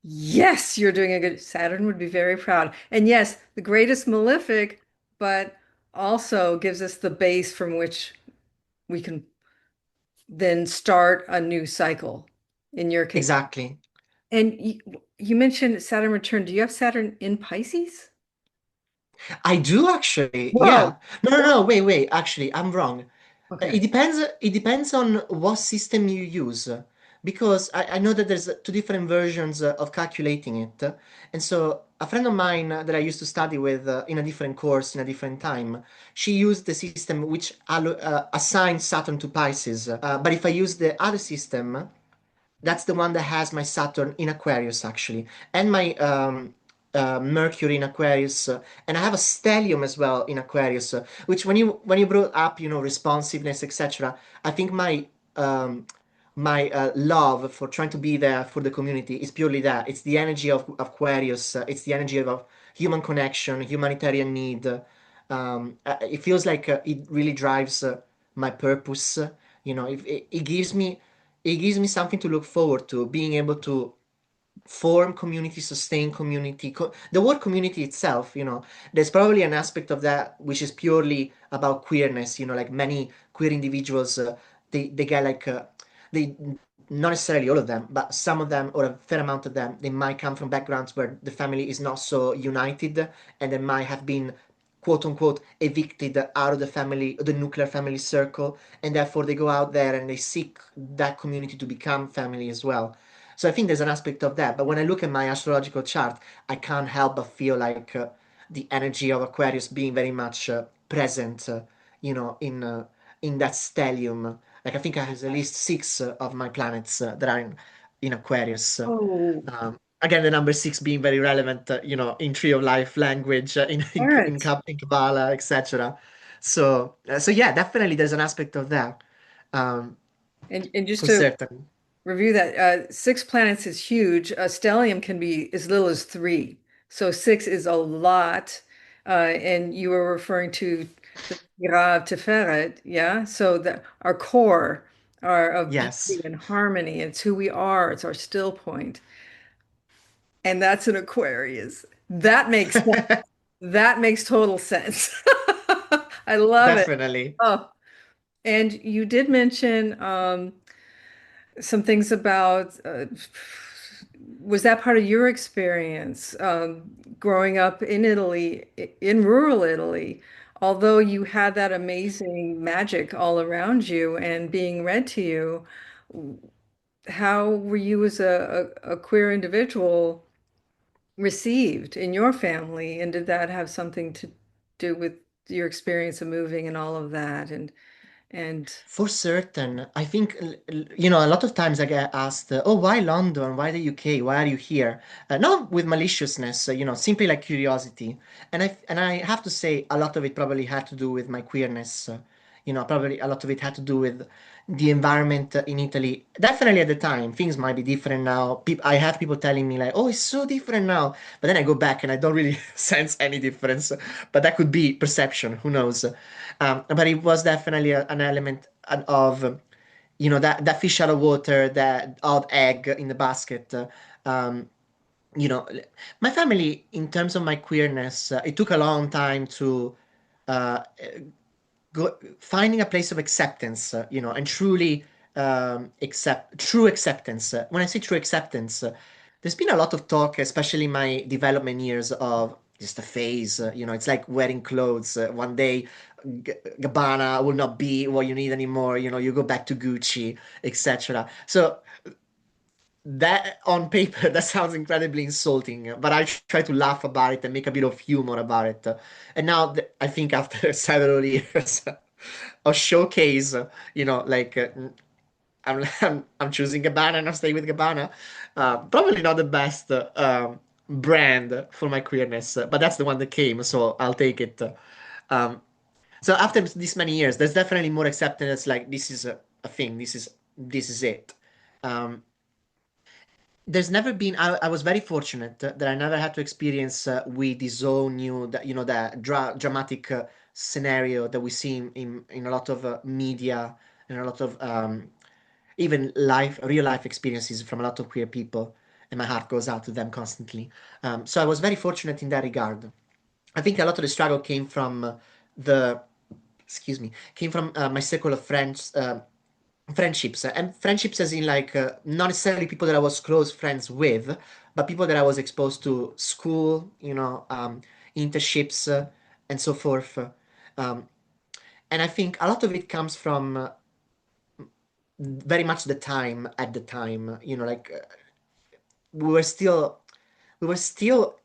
yes, you're doing a good, Saturn would be very proud. And yes, the greatest malefic, but also gives us the base from which we can then start a new cycle in your case. Exactly. And you mentioned Saturn return. Do you have Saturn in Pisces? I do actually. Whoa. Yeah. No, no, no. Wait, wait. Actually, I'm wrong. Okay. It depends. It depends on what system you use, because I know that there's two different versions of calculating it. And so a friend of mine that I used to study with in a different course in a different time, she used the system which assigns Saturn to Pisces. But if I use the other system, that's the one that has my Saturn in Aquarius actually, and my Mercury in Aquarius, and I have a stellium as well in Aquarius. Which when you brought up, responsiveness, etc. I think my love for trying to be there for the community is purely that. It's the energy of Aquarius. It's the energy of human connection, humanitarian need. It feels like it really drives my purpose. It gives me something to look forward to, being able to form community, sustain community. The word community itself, there's probably an aspect of that which is purely about queerness. Like many queer individuals, they get like they not necessarily all of them, but some of them or a fair amount of them, they might come from backgrounds where the family is not so united, and they might have been quote unquote evicted out of the nuclear family circle, and therefore they go out there and they seek that community to become family as well. So I think there's an aspect of that. But when I look at my astrological chart, I can't help but feel like the energy of Aquarius being very much present, you know, in uh, in that stellium. Like I think I have at least six of my planets that are in Aquarius. Oh, Again, the number six being very relevant, in Tree of Life language, carrots. In Kabbalah, etc. So yeah, definitely there's an aspect of that, um, And just for to certain. review that, six planets is huge. A stellium can be as little as three. So six is a lot. And you were referring to the Gira of Tiferet, yeah? So our core are of beauty Yes. and harmony. It's who we are. It's our still point. And that's an Aquarius. That makes sense. That makes total sense. I love it. Definitely. Oh, and you did mention some things about was that part of your experience growing up in Italy, in rural Italy? Although you had that amazing magic all around you and being read to you, how were you as a queer individual received in your family? And did that have something to do with your experience of moving and all of that? And For certain, I think, a lot of times I get asked, oh, why London? Why the UK? Why are you here? Not with maliciousness, simply like curiosity. And I have to say, a lot of it probably had to do with my queerness. Probably a lot of it had to do with the environment in Italy. Definitely at the time, things might be different now. I have people telling me like, oh, it's so different now. But then I go back and I don't really sense any difference. But that could be perception, who knows? But it was definitely an element of, that fish out of water, that odd egg in the basket. Um, you know, my family, in terms of my queerness, it took a long time to uh, finding a place of acceptance, and truly accept true acceptance. When I say true acceptance, there's been a lot of talk, especially in my development years, of just a phase. It's like wearing clothes. One day, Gabbana will not be what you need anymore. You go back to Gucci, etc. So that on paper that sounds incredibly insulting, but I try to laugh about it and make a bit of humor about it. And now I think after several years of showcase, like I'm choosing Gabbana and I'm staying with Gabbana. Probably not the best brand for my queerness, but that's the one that came, so I'll take it. Um, so after this many years, there's definitely more acceptance. Like this is a thing. This is it. Um, there's never been. I was very fortunate that I never had to experience with this all new that that dramatic scenario that we see in a lot of media and a lot of even real life experiences from a lot of queer people, and my heart goes out to them constantly. So I was very fortunate in that regard. I think a lot of the struggle came from the excuse me, came from my circle of friends, friendships, and friendships as in like not necessarily people that I was close friends with, but people that I was exposed to school, internships, and so forth. Um, and I think a lot of it comes from very much the time at the time, like we were still we were still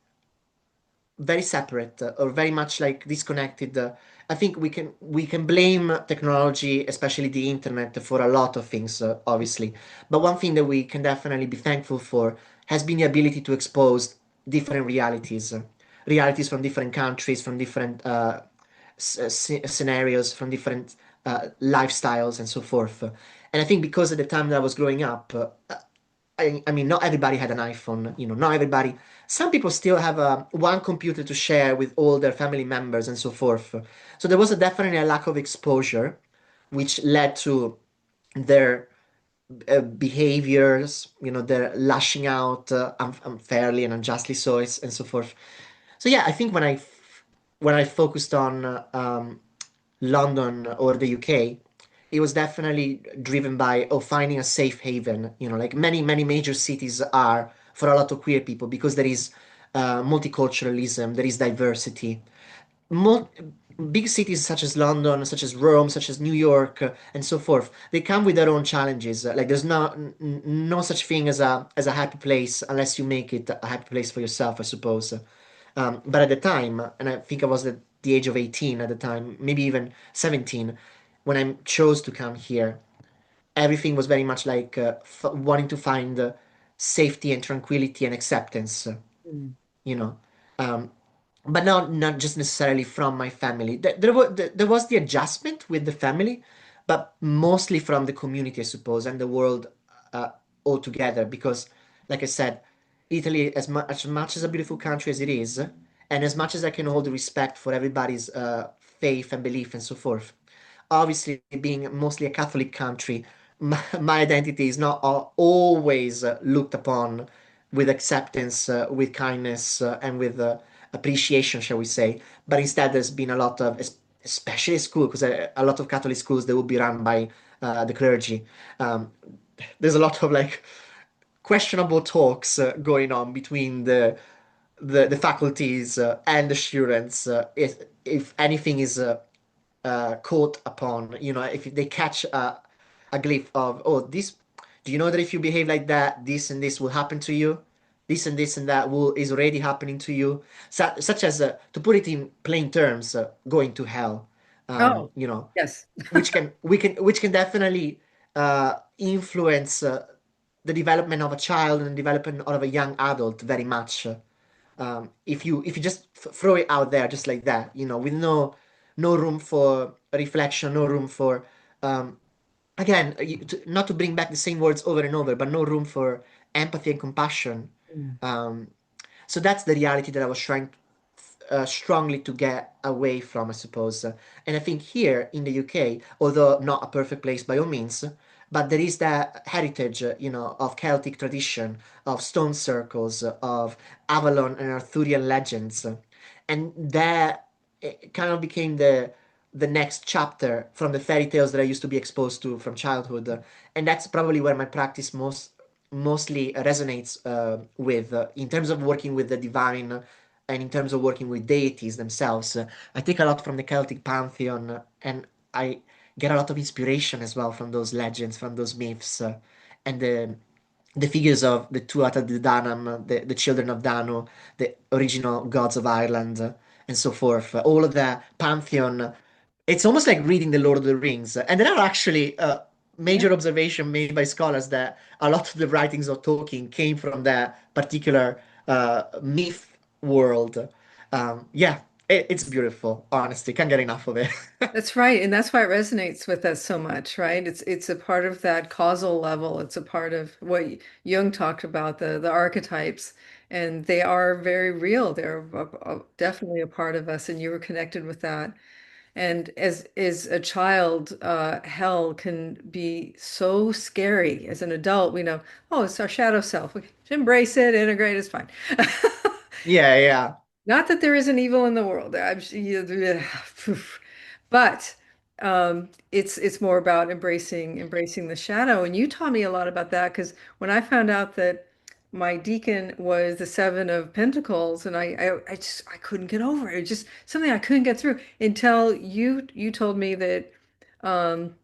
very separate or very much like disconnected. I think we can blame technology, especially the internet, for a lot of things, obviously. But one thing that we can definitely be thankful for has been the ability to expose different realities, realities from different countries, from different scenarios, from different lifestyles, and so forth. And I think because at the time that I was growing up, I mean, not everybody had an iPhone, not everybody. Some people still have one computer to share with all their family members and so forth. So there was definitely a lack of exposure, which led to their behaviors, their lashing out unfairly and unjustly so and so forth. So yeah, I think when I focused on London or the UK, it was definitely driven by finding a safe haven. Like many many major cities are for a lot of queer people because there is multiculturalism, there is diversity. Mo- Big cities such as London, such as Rome, such as New York, and so forth, they come with their own challenges. Like there's no such thing as a happy place unless you make it a happy place for yourself, I suppose. But at the time, and I think I was at the age of 18 at the time, maybe even 17, when I chose to come here, everything was very much like wanting to find safety and tranquility and acceptance, Mm. you know. Um, but not just necessarily from my family. There was the adjustment with the family, but mostly from the community, I suppose, and the world uh, altogether. Because, like I said, Italy, as much as a beautiful country as it is, and as much as I can hold the respect for everybody's faith and belief and so forth, obviously being mostly a Catholic country, my identity is not always looked upon with acceptance, with kindness, and with appreciation, shall we say. But instead, there's been a lot of, especially at school, because a lot of Catholic schools they will be run by the clergy. Um, there's a lot of like questionable talks going on between the faculties and the students. If anything is caught upon, if they catch a glimpse of, oh, this, do you know that if you behave like that, this and this will happen to you? This and this and that is already happening to you. Such as, to put it in plain terms, going to hell. Oh, Um, you know, yes. which can definitely influence the development of a child and the development of a young adult very much. If you just throw it out there just like that, with no room for reflection, no room for um, again, not to bring back the same words over and over, but no room for empathy and compassion. Mm. Um, so that's the reality that I was trying strongly to get away from, I suppose. And I think here in the UK, although not a perfect place by all means, but there is that heritage, of Celtic tradition, of stone circles, of Avalon and Arthurian legends, and that it kind of became the next chapter from the fairy tales that I used to be exposed to from childhood, and that's probably where my practice mostly resonates with in terms of working with the divine and in terms of working with deities themselves. I take a lot from the Celtic pantheon, and I get a lot of inspiration as well from those legends, from those myths, and the figures of the Tuatha De Danann, the children of Danu, the original gods of Ireland, and so forth. All of the pantheon. It's almost like reading the Lord of the Rings. And there are actually Yeah. major observation made by scholars that a lot of the writings of Tolkien came from that particular myth world. Yeah, it's beautiful. Honestly, can't get enough of it. That's right, and that's why it resonates with us so much, right? It's a part of that causal level. It's a part of what Jung talked about, the archetypes, and they are very real. They're definitely a part of us, and you were connected with that. And as a child, hell can be so scary. As an adult, we know, oh, it's our shadow self. We should embrace it, integrate, it's fine. Yeah, yeah. Not that there isn't evil in the world. But it's more about embracing the shadow. And you taught me a lot about that because when I found out that my deacon was the Seven of Pentacles, and I couldn't get over it. It was just something I couldn't get through until you told me that. Um,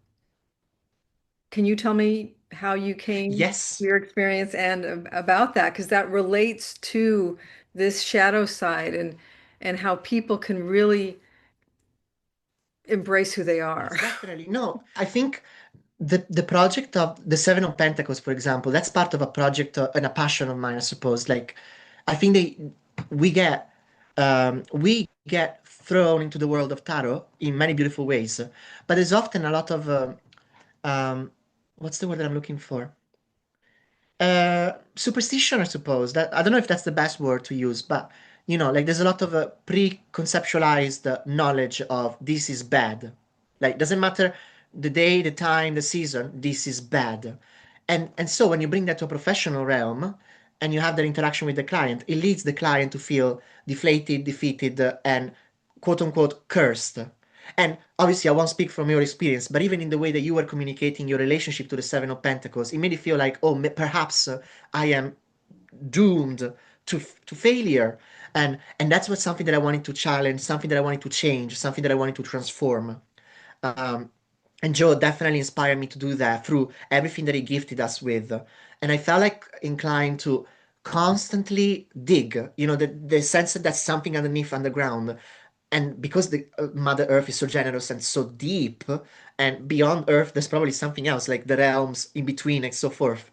can you tell me how you came to Yes. your experience and about that? Because that relates to this shadow side and how people can really embrace who they Yes, are. definitely. No, I think the project of the Seven of Pentacles, for example, that's part of a project and a passion of mine, I suppose. Like, I think we get we get thrown into the world of tarot in many beautiful ways, but there's often a lot of um, what's the word that I'm looking for? Superstition, I suppose. That I don't know if that's the best word to use, but like there's a lot of pre-conceptualized knowledge of this is bad. Like doesn't matter the day, the time, the season, this is bad. And so when you bring that to a professional realm and you have that interaction with the client, it leads the client to feel deflated, defeated, and quote unquote cursed. And obviously, I won't speak from your experience, but even in the way that you were communicating your relationship to the Seven of Pentacles, it made it feel like, oh, perhaps I am doomed to failure. And that's what something that I wanted to challenge, something that I wanted to change, something that I wanted to transform. Um, and Joe definitely inspired me to do that through everything that he gifted us with. And I felt like inclined to constantly dig, the sense that there's something underneath underground. And because the Mother Earth is so generous and so deep, and beyond Earth, there's probably something else, like the realms in between and so forth.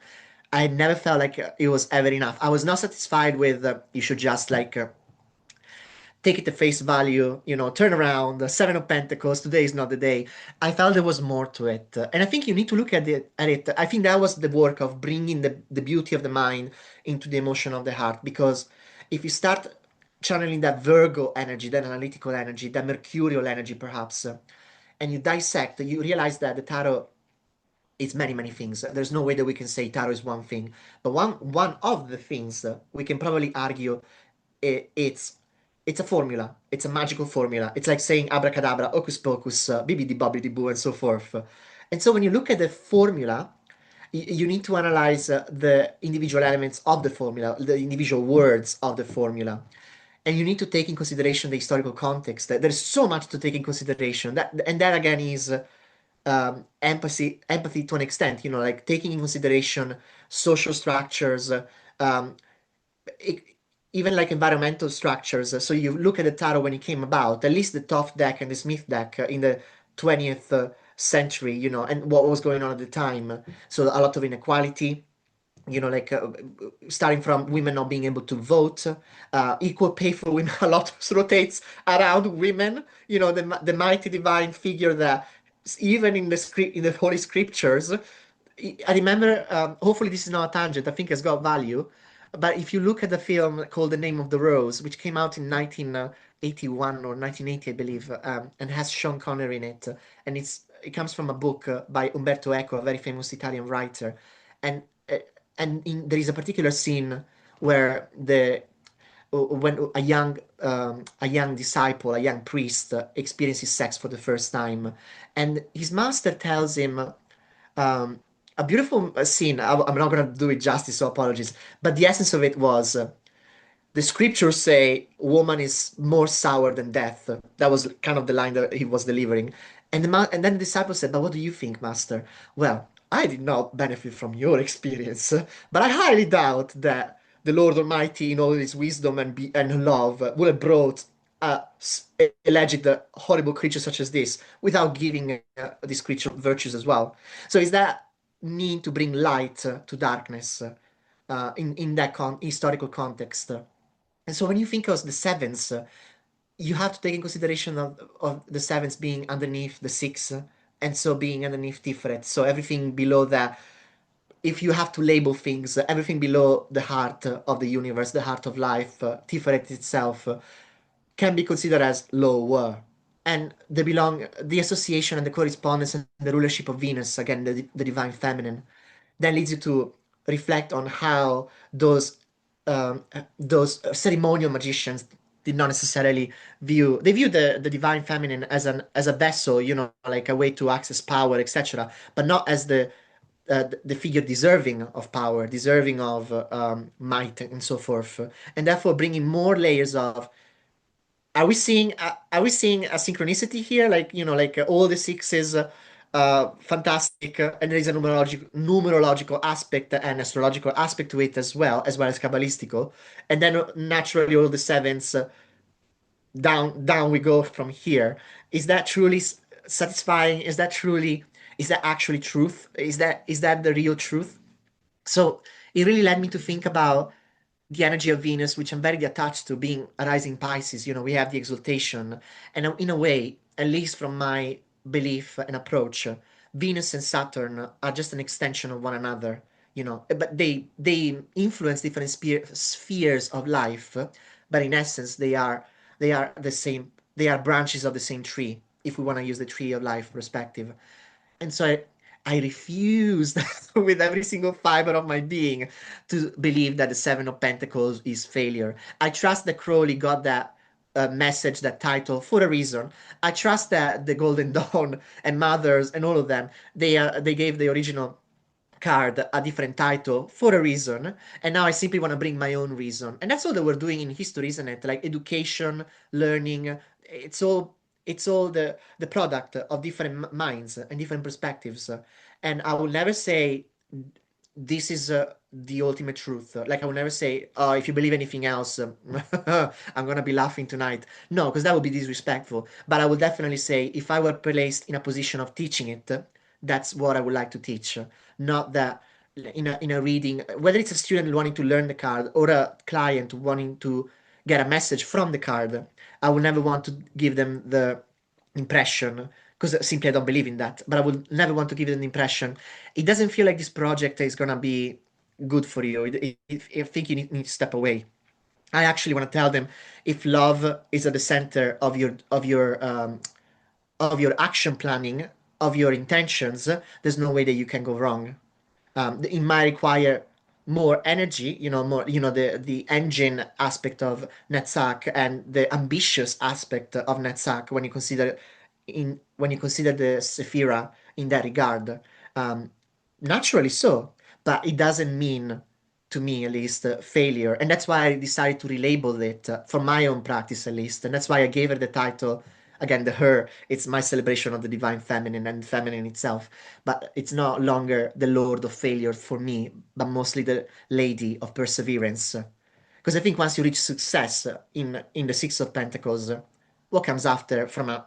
I never felt like it was ever enough. I was not satisfied with you should just like take it at face value, turn around, the Seven of Pentacles, today is not the day. I felt there was more to it. And I think you need to look at it. I think that was the work of bringing the beauty of the mind into the emotion of the heart. Because if you start channeling that Virgo energy, that analytical energy, that Mercurial energy, perhaps, and you dissect, you realize that the tarot is many, many things. There's no way that we can say tarot is one thing. But one of the things we can probably argue it's a formula. It's a magical formula. It's like saying abracadabra, hocus pocus, bibbidi bobbidi boo, and so forth. And so when you look at the formula, you need to analyze the individual elements of the formula, the individual words of the formula. And you need to take in consideration the historical context. There's so much to take in consideration. And that again is empathy to an extent. Like taking in consideration social structures, um, e- even like environmental structures. So you look at the tarot when it came about, at least the Thoth deck and the Smith deck in the 20th century, and what was going on at the time. So a lot of inequality, like starting from women not being able to vote, equal pay for women, a lot rotates around women, the mighty divine figure that even in the script, in the Holy Scriptures, I remember, hopefully this is not a tangent, I think it's got value, but if you look at the film called The Name of the Rose, which came out in 1981 or 1980, I believe, and has Sean Connery in it, and it's it comes from a book by Umberto Eco, a very famous Italian writer, and uh, there is a particular scene where the when a young disciple, a young priest, experiences sex for the first time, and his master tells him um, a beautiful scene. I'm not gonna do it justice, so apologies. But the essence of it was. The scriptures say woman is more sour than death. That was kind of the line that he was delivering. And then the disciple said, but what do you think, master? Well, I did not benefit from your experience, but I highly doubt that the Lord Almighty, in all his wisdom and love, would have brought a alleged horrible creature such as this without giving this creature virtues as well. So is that need to bring light to darkness in that historical context? And so when you think of the sevens, you have to take in consideration of the sevens being underneath the six, and so being underneath Tiferet. So everything below that, if you have to label things, everything below the heart of the universe, the heart of life, Tiferet itself, can be considered as lower. And the association and the correspondence and the rulership of Venus, again, the divine feminine, then leads you to reflect on how those ceremonial magicians did not necessarily view the divine feminine as a vessel, like a way to access power, etc., but not as the figure deserving of power, deserving of might, and so forth, and therefore bringing more layers of. Are we seeing a synchronicity here? Like, like all the sixes, fantastic, and there is a numerological aspect and astrological aspect to it as well as Kabbalistical, and then naturally all the sevens, down we go from here. Is that truly satisfying? Is that actually truth? Is that the real truth? So it really led me to think about the energy of Venus, which I'm very attached to, being a rising Pisces. We have the exaltation. And in a way, at least from my belief and approach, Venus and Saturn are just an extension of one another, but they influence different spheres of life, but in essence, they are the same. They are branches of the same tree, if we want to use the tree of life perspective. And so I refused with every single fiber of my being to believe that the Seven of Pentacles is failure. I trust that Crowley got that message, that title, for a reason. I trust that the Golden Dawn and Mothers and all of them, they gave the original card a different title for a reason, and now I simply want to bring my own reason. And that's all that we're doing in history, isn't it? Like education, learning, it's all the product of different minds and different perspectives. And I will never say this is the ultimate truth. Like I will never say, oh, if you believe anything else, I'm gonna be laughing tonight. No, because that would be disrespectful. But I will definitely say, if I were placed in a position of teaching it, that's what I would like to teach. Not that in a reading, whether it's a student wanting to learn the card or a client wanting to get a message from the card, I will never want to give them the impression, because simply I don't believe in that. But I would never want to give them the impression it doesn't feel like this project is gonna be good for you. I think you need to step away. I actually want to tell them, if love is at the center of your action planning, of your intentions, there's no way that you can go wrong. It might require more energy, more, the engine aspect of Netzach and the ambitious aspect of Netzach when you consider the Sephira in that regard. Um, Naturally so, but it doesn't mean, to me at least, failure. And that's why I decided to relabel it for my own practice at least. And that's why I gave her the title, again, the her. It's my celebration of the divine feminine and feminine itself. But it's no longer the Lord of failure for me, but mostly the Lady of perseverance. Because I think once you reach success in the Six of Pentacles, what comes after, from a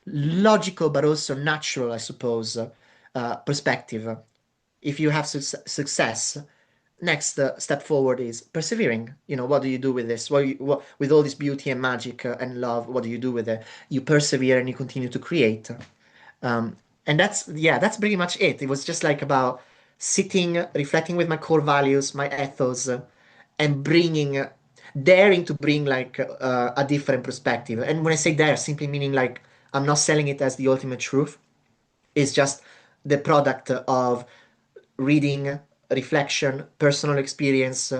logical but also natural, I suppose, perspective, if you have success, next step forward is persevering. What do you do with this? With all this beauty and magic and love, what do you do with it? You persevere and you continue to create. Um, and that's pretty much it. It was just like about sitting, reflecting with my core values, my ethos, and daring to bring like a different perspective. And when I say dare, simply meaning like I'm not selling it as the ultimate truth. It's just the product of reading, reflection, personal experience,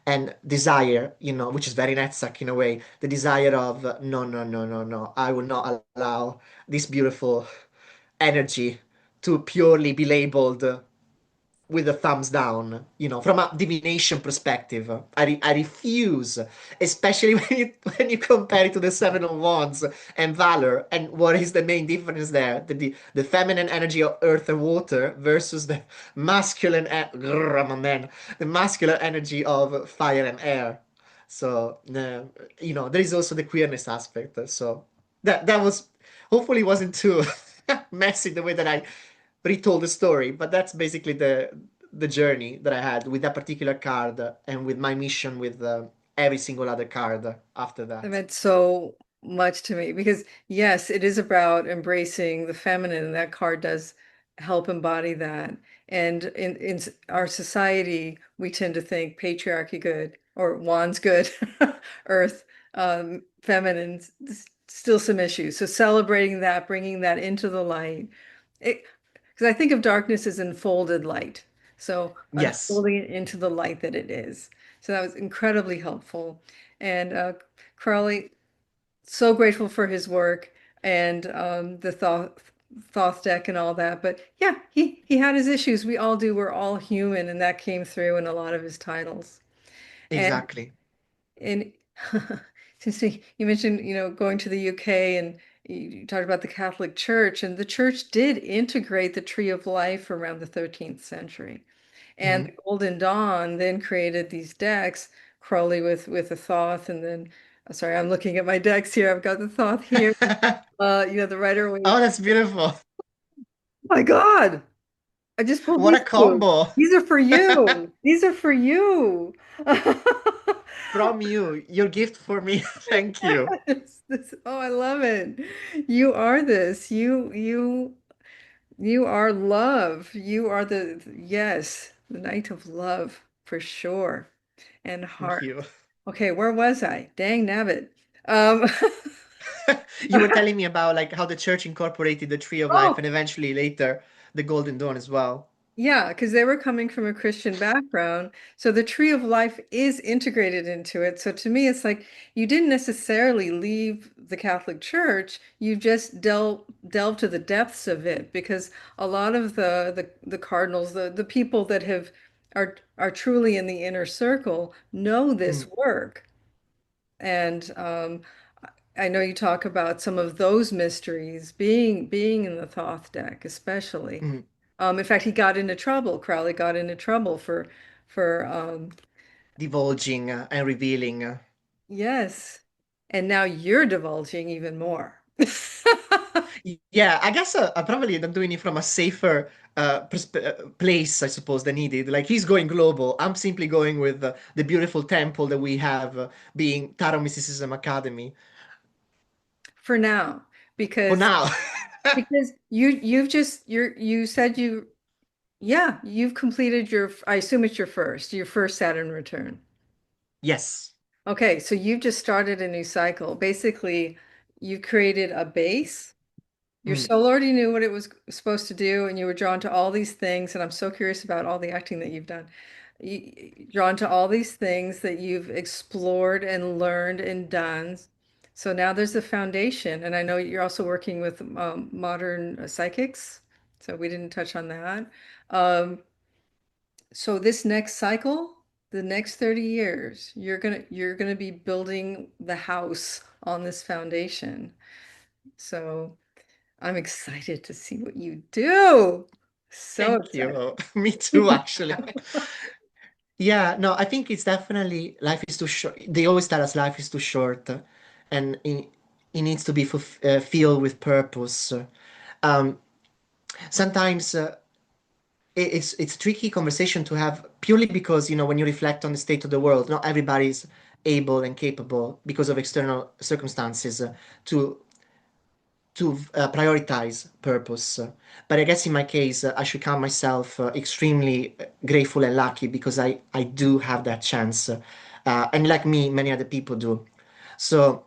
and desire, which is very Netzach in a way, the desire of no, no, no, no, no, I will not allow this beautiful energy to purely be labeled with a thumbs down, from a divination perspective. I refuse, especially when you compare it to the Seven of Wands and Valor, and what is the main difference there? The feminine energy of earth and water versus the grrr, my man, the masculine energy of fire and air. So, there is also the queerness aspect. So that was hopefully wasn't too messy the way that I retold the story, but that's basically the journey that I had with that particular card and with my mission with every single other card after It that. meant so much to me because, yes, it is about embracing the feminine, and that card does help embody that. And in our society, we tend to think patriarchy good or wands good, earth, feminine, still some issues. So celebrating that, bringing that into the light. Because I think of darkness as enfolded light. So Yes, unfolding it into the light that it is. So that was incredibly helpful. And Crowley, so grateful for his work and the Thoth deck and all that. But yeah, he had his issues. We all do. We're all human, and that came through in a lot of his titles. And exactly. and since you mentioned, going to the UK and you talked about the Catholic Church, and the church did integrate the Tree of Life around the 13th century. And Mhm. the Golden Dawn then created these decks, Crowley with the Thoth, and then sorry, I'm looking at my decks here. I've got the Thoth here. The Rider Oh, Waite. that's beautiful. My God, I just pulled What these a two. combo These are for you. These are for you. from you. Your gift for me. Thank you. Oh, I love it. You are this. You are love. You are yes, the Knight of Love for sure. And Thank heart. you. Okay, where was I? Dang nabbit. Um, You were telling me about like how the church incorporated the tree of life and oh, eventually later the golden dawn as well. yeah, because they were coming from a Christian background. So the tree of life is integrated into it. So to me, it's like you didn't necessarily leave the Catholic Church. You just delve to the depths of it because a lot of the cardinals, the people that are truly in the inner circle know this Mm, work. And I know you talk about some of those mysteries being in the Thoth deck, especially. mm. In fact, he got into trouble. Crowley got into trouble for Divulging and revealing. yes. And now you're divulging even more. Yeah, I guess I probably am doing it from a safer place, I suppose, than he did. Like he's going global. I'm simply going with the beautiful temple that we have, being Tarot Mysticism Academy For now, for because now. you said yeah, you've completed I assume it's your first Saturn return. Yes. Okay, so you've just started a new cycle. Basically, you created a base. Your Mm, soul already knew what it was supposed to do, and you were drawn to all these things. And I'm so curious about all the acting that you've done. Drawn to all these things that you've explored and learned and done. So now there's a foundation. And I know you're also working with modern psychics. So we didn't touch on that. Um, so this next cycle, the next 30 years, you're gonna be building the house on this foundation. So I'm excited to see what you do. So thank excited. you. Me too, actually. Yeah, no, I think it's definitely life is too short. They always tell us life is too short, and it needs to be filled with purpose. Um, Sometimes it's a tricky conversation to have purely because when you reflect on the state of the world, not everybody's able and capable because of external circumstances to prioritize purpose. But I guess in my case, I should count myself extremely grateful and lucky because I do have that chance. And like me, many other people do. So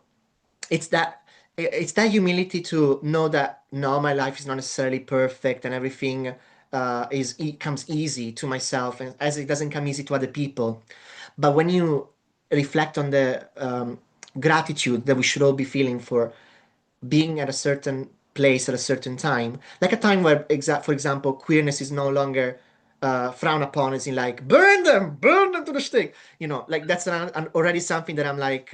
it's that. it's that humility to know that no, my life is not necessarily perfect and everything comes easy to myself, and as it doesn't come easy to other people. But when you reflect on the gratitude that we should all be feeling for being at a certain place at a certain time, like a time where, for example, queerness is no longer frowned upon, as in like burn them to the stake. Like that's already something that I'm like,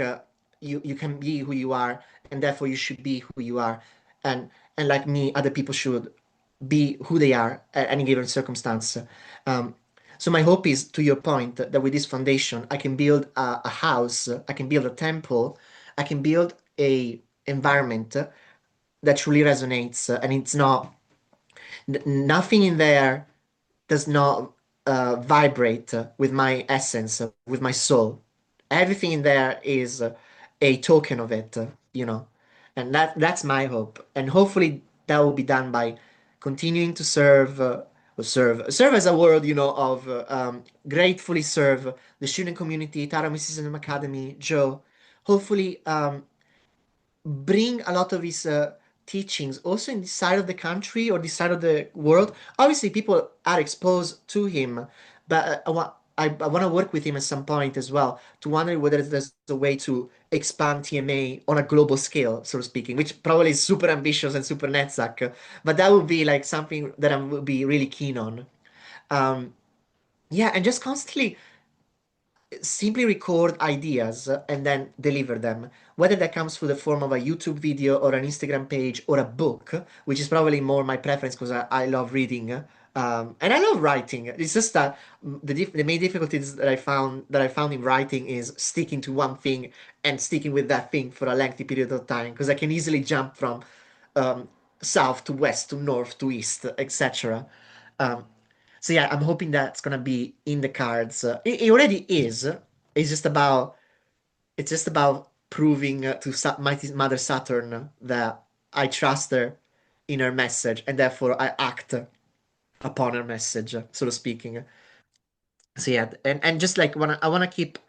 you can be who you are, and therefore you should be who you are, and like me, other people should be who they are at any given circumstance. Um, so my hope is, to your point, that with this foundation, I can build a house, I can build a temple, I can build a environment that truly resonates, and it's not nothing in there does not vibrate with my essence, with my soul. Everything in there is a token of it, and that's my hope. And hopefully that will be done by continuing to serve as a word, of gratefully serve the student community, Tarot Mysticism Academy, Joe. Hopefully, bring a lot of his teachings also in this side of the country or this side of the world. Obviously, people are exposed to him, but I want to work with him at some point as well to wonder whether there's a way to expand TMA on a global scale, so to speaking, which probably is super ambitious and super netsack, but that would be like something that I would be really keen on. Um, yeah, and just constantly simply record ideas and then deliver them, whether that comes through the form of a YouTube video or an Instagram page or a book, which is probably more my preference because I love reading. And I love writing. It's just that the main difficulties that I found in writing is sticking to one thing and sticking with that thing for a lengthy period of time because I can easily jump from um, south to west to north to east, etc. Um, so yeah, I'm hoping that's gonna be in the cards. It already is. It's just about proving to Mighty Mother Saturn that I trust her in her message, and therefore I act upon her message, so to speaking. So yeah, and just like I wanna keep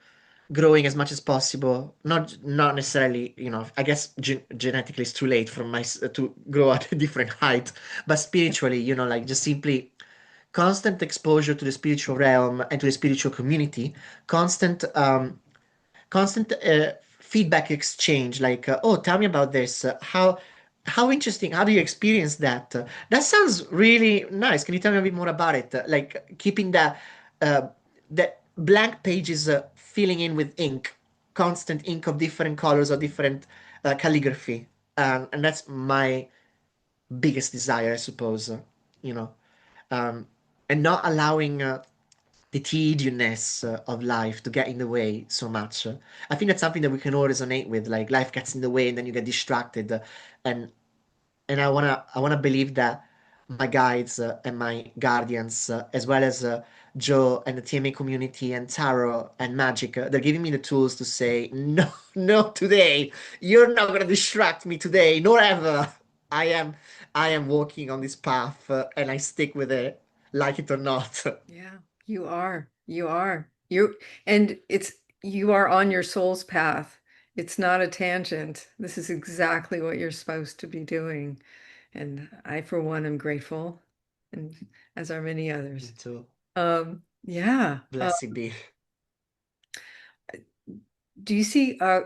growing as much as possible. Not necessarily, I guess genetically it's too late for to grow at a different height, but spiritually, like just simply constant exposure to the spiritual realm and to the spiritual community, constant feedback exchange, like, oh, tell me about this. How interesting. How do you experience that? That sounds really nice. Can you tell me a bit more about it? Like keeping the blank pages filling in with ink, constant ink of different colors or different calligraphy, and that's my biggest desire, I suppose. You know, um, and not allowing the tediousness of life to get in the way so much. I think that's something that we can all resonate with. Like life gets in the way, and then you get distracted. And I wanna believe that my guides and my guardians, as well as Joe and the TMA community and tarot and magic, they're giving me the tools to say no, no, today you're not gonna distract me today, nor ever. I am, I am walking on this path, and I stick with it, like it or not. Yeah, you are. You are. You are on your soul's path. It's not a tangent. This is exactly what you're supposed to be doing. And I, for one, am grateful, and as are many Me others. too. Yeah. Blessed be. Do you see a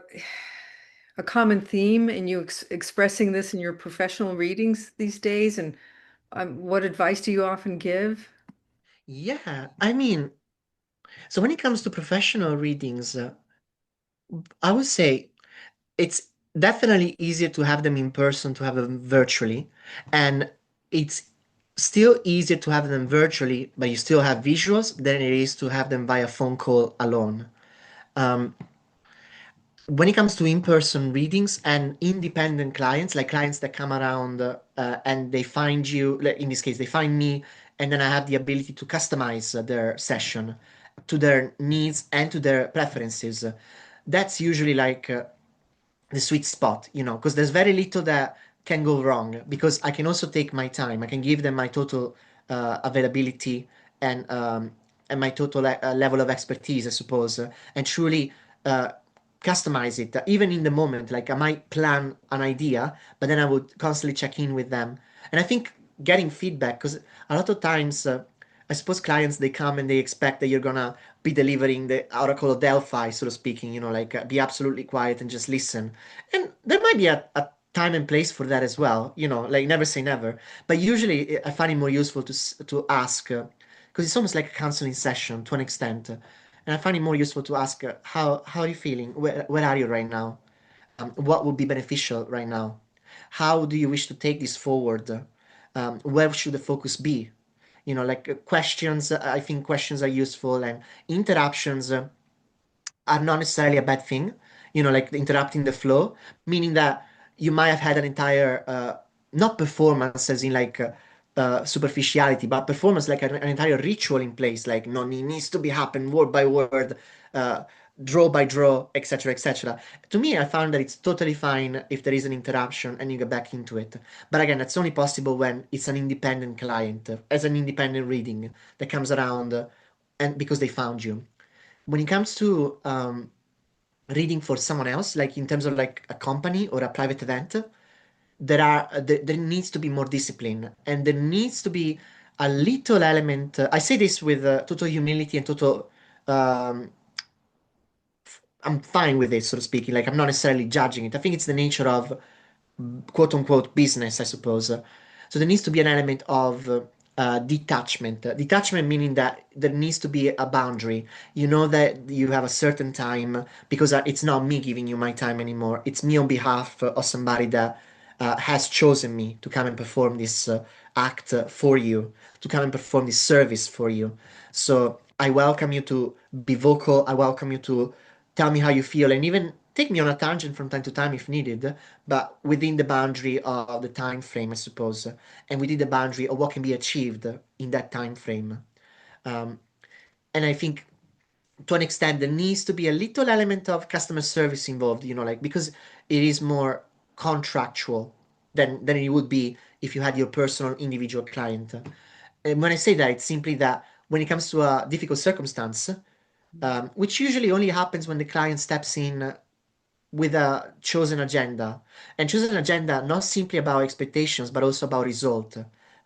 common theme in you expressing this in your professional readings these days? And what advice do you often give? Yeah, I mean, so when it comes to professional readings, I would say it's definitely easier to have them in person to have them virtually, and it's still easier to have them virtually, but you still have visuals than it is to have them via phone call alone. Um, when it comes to in-person readings and independent clients, like clients that come around and they find you, like in this case, they find me, and then I have the ability to customize their session to their needs and to their preferences. That's usually like the sweet spot, because there's very little that can go wrong because I can also take my time. I can give them my total availability and my total level of expertise, I suppose, and truly. customize it, even in the moment. Like I might plan an idea, but then I would constantly check in with them. And I think getting feedback, because a lot of times, I suppose clients they come and they expect that you're gonna be delivering the Oracle of Delphi, so to speaking, like be absolutely quiet and just listen. And there might be a time and place for that as well, like never say never. But usually I find it more useful to ask, because it's almost like a counseling session to an extent. And I find it more useful to ask, how are you feeling? Where are you right now? What would be beneficial right now? How do you wish to take this forward? Where should the focus be? Like questions. I think questions are useful, and interruptions are not necessarily a bad thing, like interrupting the flow, meaning that you might have had an entire, not performance as in like superficiality, but performance like an entire ritual in place, like no, it needs to be happen word by word, uh, draw by draw, etc., etc. To me, I found that it's totally fine if there is an interruption and you get back into it. But again, that's only possible when it's an independent client, as an independent reading that comes around, and because they found you. When it comes to reading for someone else, like in terms of like a company or a private event, there needs to be more discipline, and there needs to be a little element. I say this with total humility and total. Um, I'm fine with it, so to speak. Like I'm not necessarily judging it. I think it's the nature of quote unquote business, I suppose. So there needs to be an element of detachment. Detachment meaning that there needs to be a boundary. You know that you have a certain time because it's not me giving you my time anymore. It's me on behalf of somebody that has chosen me to come and perform this act for you, to come and perform this service for you. So I welcome you to be vocal. I welcome you to tell me how you feel and even take me on a tangent from time to time if needed, but within the boundary of the time frame, I suppose, and within the boundary of what can be achieved in that time frame. Um, and I think to an extent there needs to be a little element of customer service involved, like because it is more contractual than it would be if you had your personal individual client. And when I say that, it's simply that when it comes to a difficult circumstance, which usually only happens when the client steps in with a chosen agenda, and chosen agenda not simply about expectations but also about result.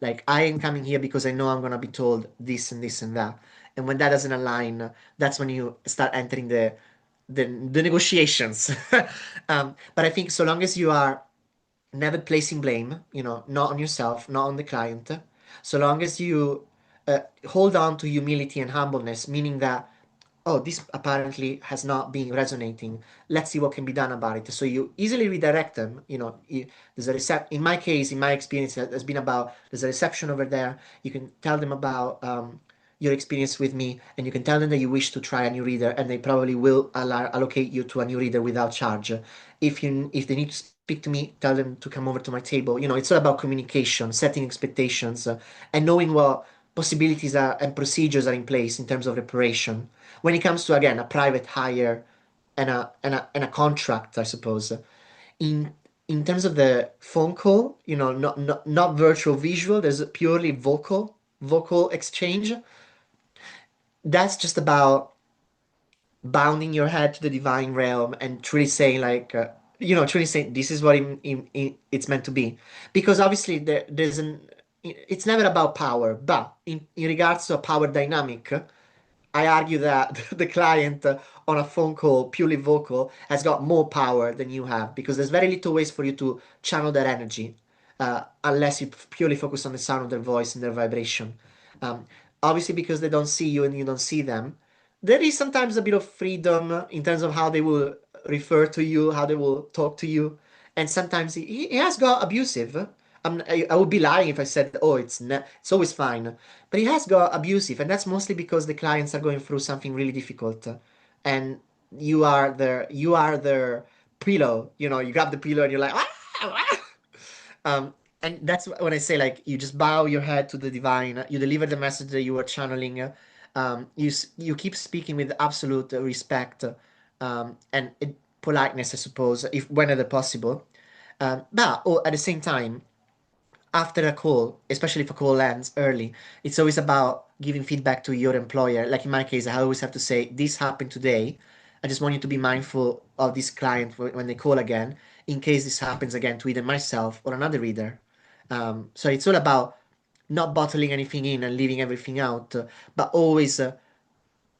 Like I am coming here because I know I'm going to be told this and this and that, and when that doesn't align, that's when you start entering the negotiations. But I think so long as you are never placing blame, not on yourself, not on the client, so long as you hold on to humility and humbleness, meaning that, oh, this apparently has not been resonating. Let's see what can be done about it. So you easily redirect them. There's a in my case, in my experience, it has been about there's a reception over there. You can tell them about your experience with me, and you can tell them that you wish to try a new reader, and they probably will allocate you to a new reader without charge. If they need to speak to me, tell them to come over to my table. It's all about communication, setting expectations, and knowing what possibilities are and procedures are in place in terms of preparation when it comes to again a private hire and a contract, I suppose. In in terms of the phone call, not virtual visual, there's a purely vocal exchange. That's just about bounding your head to the divine realm and truly saying like truly saying this is what it's meant to be, because obviously there's an it's never about power, but in regards to a power dynamic, I argue that the client on a phone call, purely vocal, has got more power than you have because there's very little ways for you to channel that energy unless you purely focus on the sound of their voice and their vibration. Um, Obviously, because they don't see you and you don't see them, there is sometimes a bit of freedom in terms of how they will refer to you, how they will talk to you, and sometimes he has got abusive. I would be lying if I said, oh, it's always fine. But it has got abusive, and that's mostly because the clients are going through something really difficult, and you are their pillow. You grab the pillow and you're like, ah, ah. And that's when I say like you just bow your head to the divine, you deliver the message that you are channeling, you keep speaking with absolute respect, and politeness, I suppose, if whenever possible. But at the same time, after a call, especially if a call lands early, it's always about giving feedback to your employer. Like in my case, I always have to say, this happened today. I just want you to be mindful of this client when they call again, in case this happens again to either myself or another reader. So it's all about not bottling anything in and leaving everything out, but always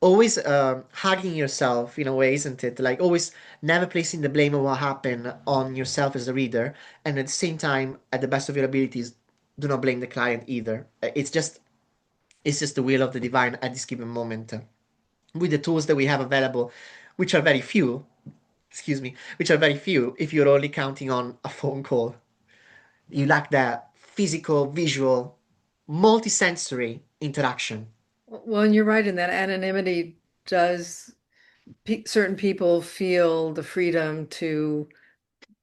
hugging yourself in a way, isn't it? Like always never placing the blame of what happened on yourself as a reader, and at the same time, at the best of your abilities, do not blame the client either. It's just the will of the divine at this given moment. With the tools that we have available, which are very few, excuse me, which are very few, if you're only counting on a phone call. You lack that physical, visual, multisensory interaction. Well, and you're right in that anonymity does certain people feel the freedom to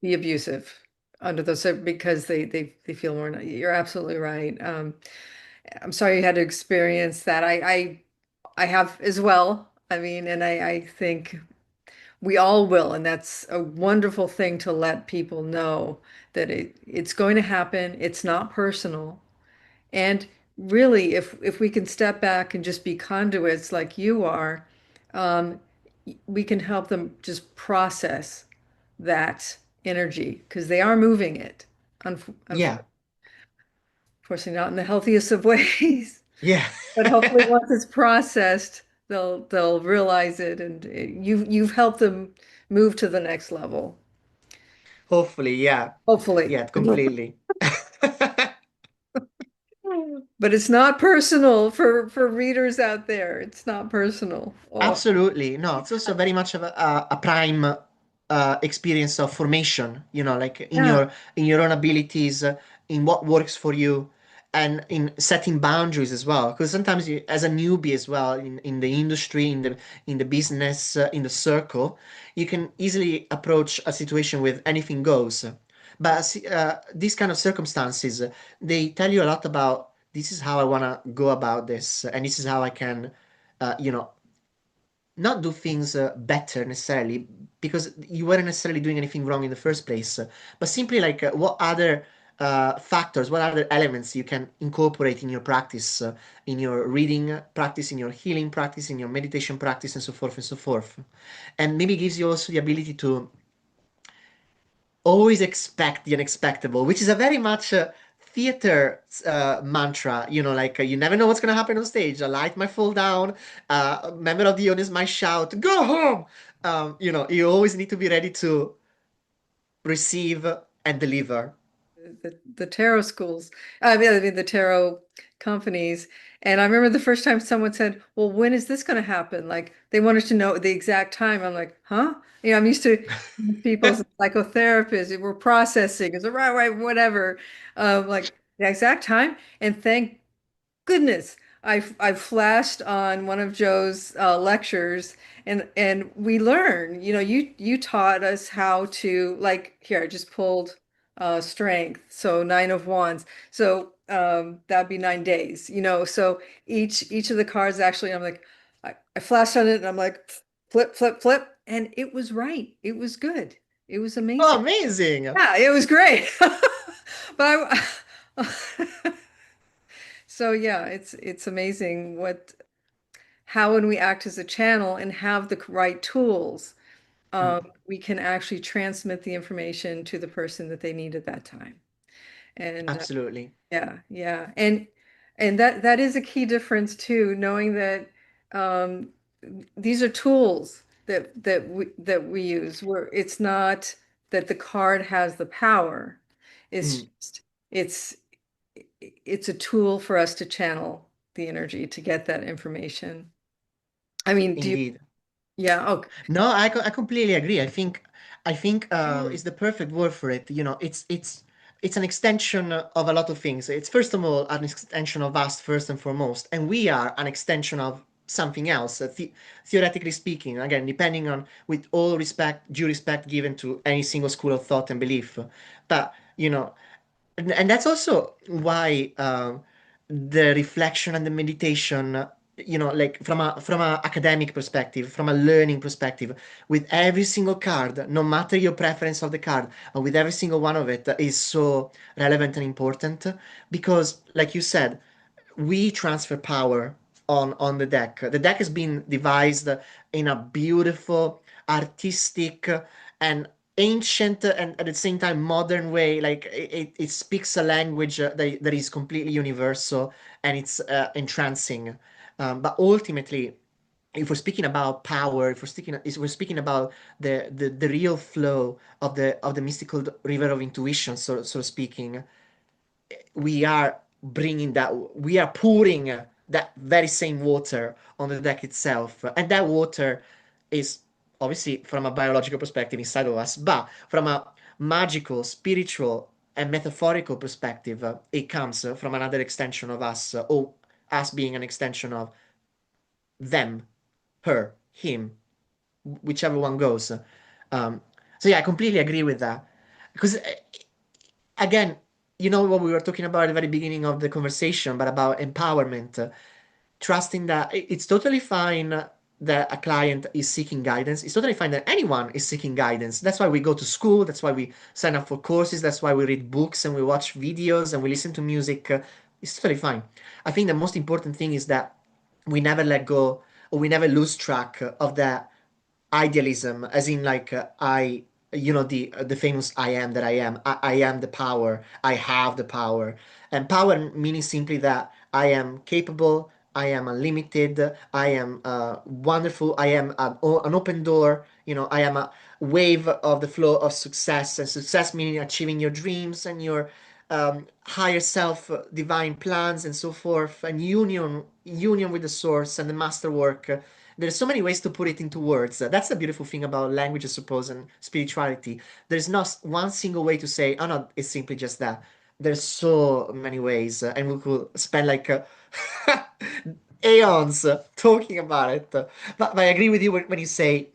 be abusive under those because they feel more. You're absolutely right. I'm sorry you had to experience that. I have as well. I mean, and I think we all will, and that's a wonderful thing to let people know that it's going to happen. It's not personal. And really, if we can step back and just be conduits like you are, um, we can help them just process that energy because they are moving it. Yeah, Unfortunately, not in the healthiest of ways, yeah. but hopefully, once it's processed, they'll realize it, and you've helped them move to the next level. Hopefully, yeah. Hopefully. Yeah, completely. But it's not personal for readers out there. It's not personal. Oh, Absolutely. No, it's also very much of a prime experience of formation, like in yeah. your own abilities, in what works for you, and in setting boundaries as well. Because sometimes you, as a newbie as well, in the industry, in the business, in the circle, you can easily approach a situation with anything goes. But these kind of circumstances, they tell you a lot about this is how I want to go about this, and this is how I can, uh, you know, not do things better necessarily because you weren't necessarily doing anything wrong in the first place, but simply like what other factors, what other elements you can incorporate in your practice, in your reading practice, in your healing practice, in your meditation practice, and so forth and so forth. And maybe gives you also the ability to always expect the unexpectable, which is a very much theater mantra. Like you never know what's going to happen on stage. A light might fall down, a member of the audience might shout, "Go home!" You always need to be ready to receive and deliver. The tarot schools. I mean the tarot companies. And I remember the first time someone said, "Well, when is this going to happen?" Like they wanted to know the exact time. I'm like, "Huh?" I'm used to people as psychotherapists. We're processing. Is it right, whatever. Like the exact time. And thank goodness, I flashed on one of Joe's lectures, and we learn. You taught us how to like here. I just pulled strength, so 9 of Wands. So that'd be 9 days. So each of the cards actually, I'm like, I flashed on it, and I'm like, flip, flip, flip, and it was right. It was good. It was Oh, amazing. amazing! Yeah, it was great. But so yeah, it's amazing how when we act as a channel and have the right tools, Mm, we can actually transmit the information to the person that they need at that time. And absolutely. yeah, yeah, and that is a key difference too, knowing that um, these are tools that we use. Where it's not that the card has the power. It's Mm, just it's it's a tool for us to channel the energy to get that information. I mean, indeed. yeah, okay. No, I completely agree. I think is the perfect word for it. It's an extension of a lot of things. It's first of all an extension of us first and foremost, and we are an extension of something else. Theoretically speaking, again, depending on with all respect, due respect given to any single school of thought and belief, but and that's also why the reflection and the meditation, like from a academic perspective, from a learning perspective, with every single card, no matter your preference of the card, and with every single one of it, is so relevant and important because, like you said, we transfer power on the deck. The deck has been devised in a beautiful, artistic and ancient and at the same time modern way. Like it speaks a language that is completely universal and it's entrancing. But ultimately, if we're speaking about power, if we're speaking about the real flow of the mystical river of intuition, so speaking, we are pouring that very same water on the deck itself, and that water is obviously from a biological perspective inside of us, but from a magical, spiritual, and metaphorical perspective, it comes from another extension of us, or us being an extension of them, her, him, whichever one goes. Um, so yeah, I completely agree with that. Because again, you know what we were talking about at the very beginning of the conversation, but about empowerment, trusting that it's totally fine that a client is seeking guidance. It's totally fine that anyone is seeking guidance. That's why we go to school. That's why we sign up for courses. That's why we read books and we watch videos and we listen to music. It's totally fine. I think the most important thing is that we never let go or we never lose track of that idealism, as in like I, you know, the famous I am that I am. I am the power. I have the power, and power meaning simply that I am capable. I am unlimited. I am wonderful. I am an open door. You know, I am a wave of the flow of success, and success meaning achieving your dreams and your higher self, divine plans, and so forth, and union with the source and the masterwork. There's so many ways to put it into words. That's the beautiful thing about language, I suppose, and spirituality. There's not one single way to say, oh no, it's simply just that. There's so many ways, and we could spend like aeons talking about it. But I agree with you when you say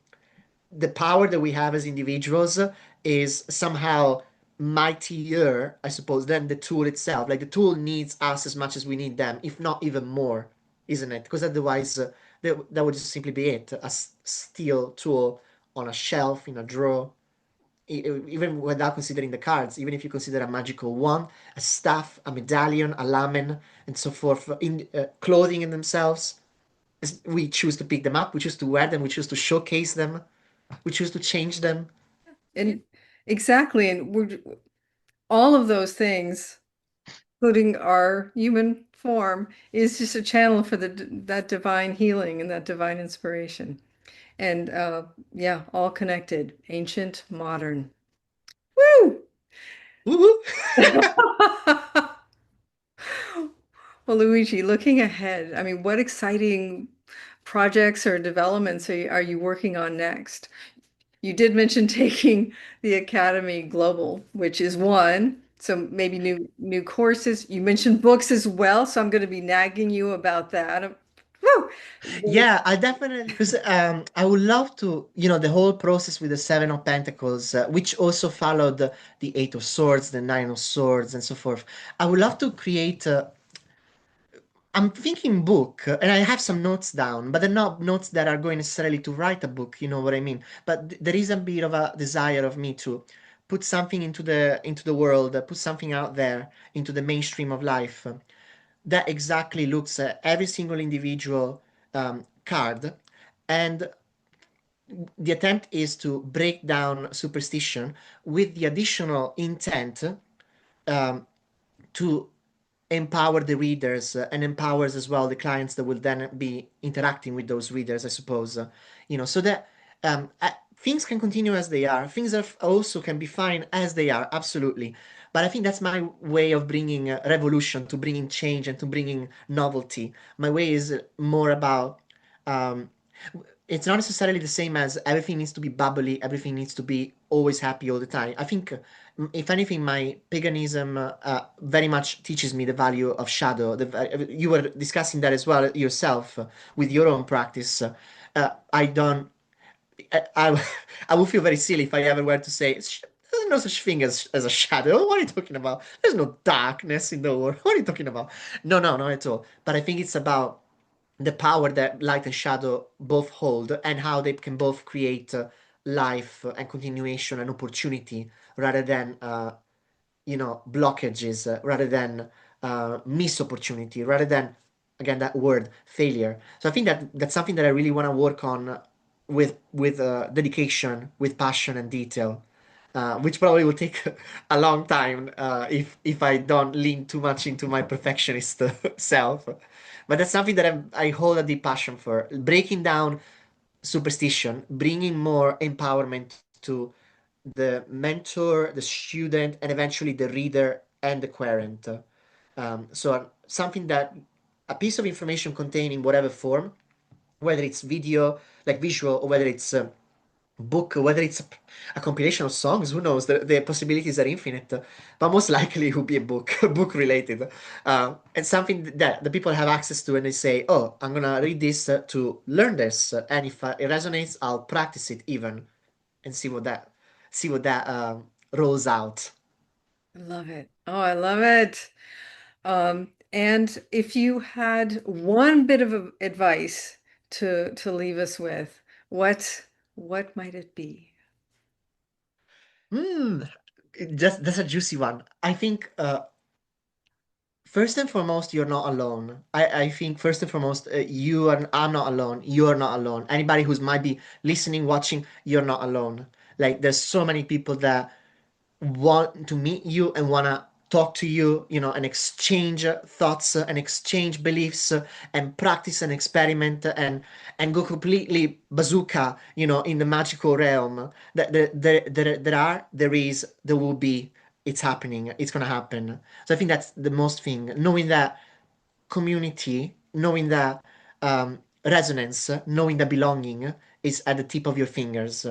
the power that we have as individuals is somehow mightier, I suppose, than the tool itself. Like the tool needs us as much as we need them, if not even more, isn't it? Because otherwise, that would just simply be it, a steel tool on a shelf, in a drawer. Even without considering the cards, even if you consider a magical wand, a staff, a medallion, a lamen, and so forth, in clothing in themselves, we choose to pick them up, we choose to wear them, we choose to showcase them, we choose to change them. And exactly, and all of those things, including our human form, is just a channel for that divine healing and that divine inspiration. And yeah, all connected, ancient, modern. Woo! Woohoo! Well, Luigi, looking ahead, I mean, what exciting projects or developments are you working on next? You did mention taking the Academy Global, which is one. So maybe new courses. You mentioned books as well, so I'm going to be nagging you about that. Woo! Yeah, I definitely because I would love to, you know, the whole process with the Seven of Pentacles, which also followed the Eight of Swords, the Nine of Swords, and so forth. I would love to create. I'm thinking book, and I have some notes down, but they're not notes that are going necessarily to write a book. You know what I mean? But there is a bit of a desire of me to put something into the world, put something out there into the mainstream of life that exactly looks at every single individual card. And the attempt is to break down superstition with the additional intent um, to empower the readers and empowers as well the clients that will then be interacting with those readers, I suppose. You know, so that things can continue as they are. Things are also can be fine as they are, absolutely. But I think that's my way of bringing revolution, to bringing change, and to bringing novelty. My way is more about. Um, it's not necessarily the same as everything needs to be bubbly, everything needs to be always happy all the time. I think, if anything, my paganism very much teaches me the value of shadow. You were discussing that as well yourself with your own practice. I don't. I, I would feel very silly if I ever were to say there's no such thing as a shadow. What are you talking about? There's no darkness in the world. What are you talking about? No, no, not at all. But I think it's about the power that light and shadow both hold and how they can both create life and continuation and opportunity rather than blockages, rather than miss opportunity, rather than again that word failure. So I think that that's something that I really want to work on with dedication, with passion and detail, which probably will take a long time if I don't lean too much into my perfectionist self. But that's something that I hold a deep passion for, breaking down superstition, bringing more empowerment to the mentor, the student, and eventually the reader and the querent. So something that a piece of information containing whatever form, whether it's video, like visual, or whether it's a book, whether it's a compilation of songs, who knows? The possibilities are infinite, but most likely it will be a book, book related, and something that the people have access to, and they say, "Oh, I'm gonna read this to learn this, and if it resonates, I'll practice it even and see what that rolls out." I love it. Oh, I love it. And if you had one bit of advice to leave us with, what might it be? Hmm, that's a juicy one. I think first and foremost, you're not alone. I think first and foremost, you and I'm not alone. You're not alone. Anybody who's might be listening, watching, you're not alone. Like there's so many people that want to meet you and want to talk to you, and exchange thoughts and exchange beliefs and practice and experiment and go completely bazooka, in the magical realm. That there is, there will be, it's happening, it's gonna happen. So I think that's the most thing, knowing that community, knowing that resonance, knowing that belonging is at the tip of your fingers.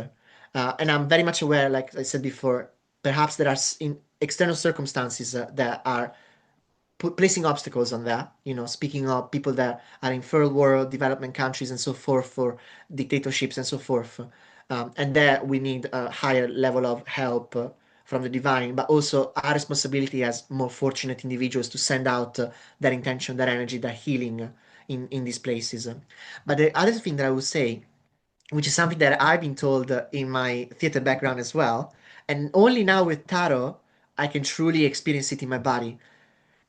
And I'm very much aware, like I said before, perhaps there are in external circumstances that are placing obstacles on that. Speaking of people that are in third world development countries and so forth, for dictatorships and so forth, and that we need a higher level of help from the divine, but also our responsibility as more fortunate individuals to send out that intention, that energy, that healing in these places. But the other thing that I would say, which is something that I've been told in my theater background as well, and only now with tarot I can truly experience it in my body.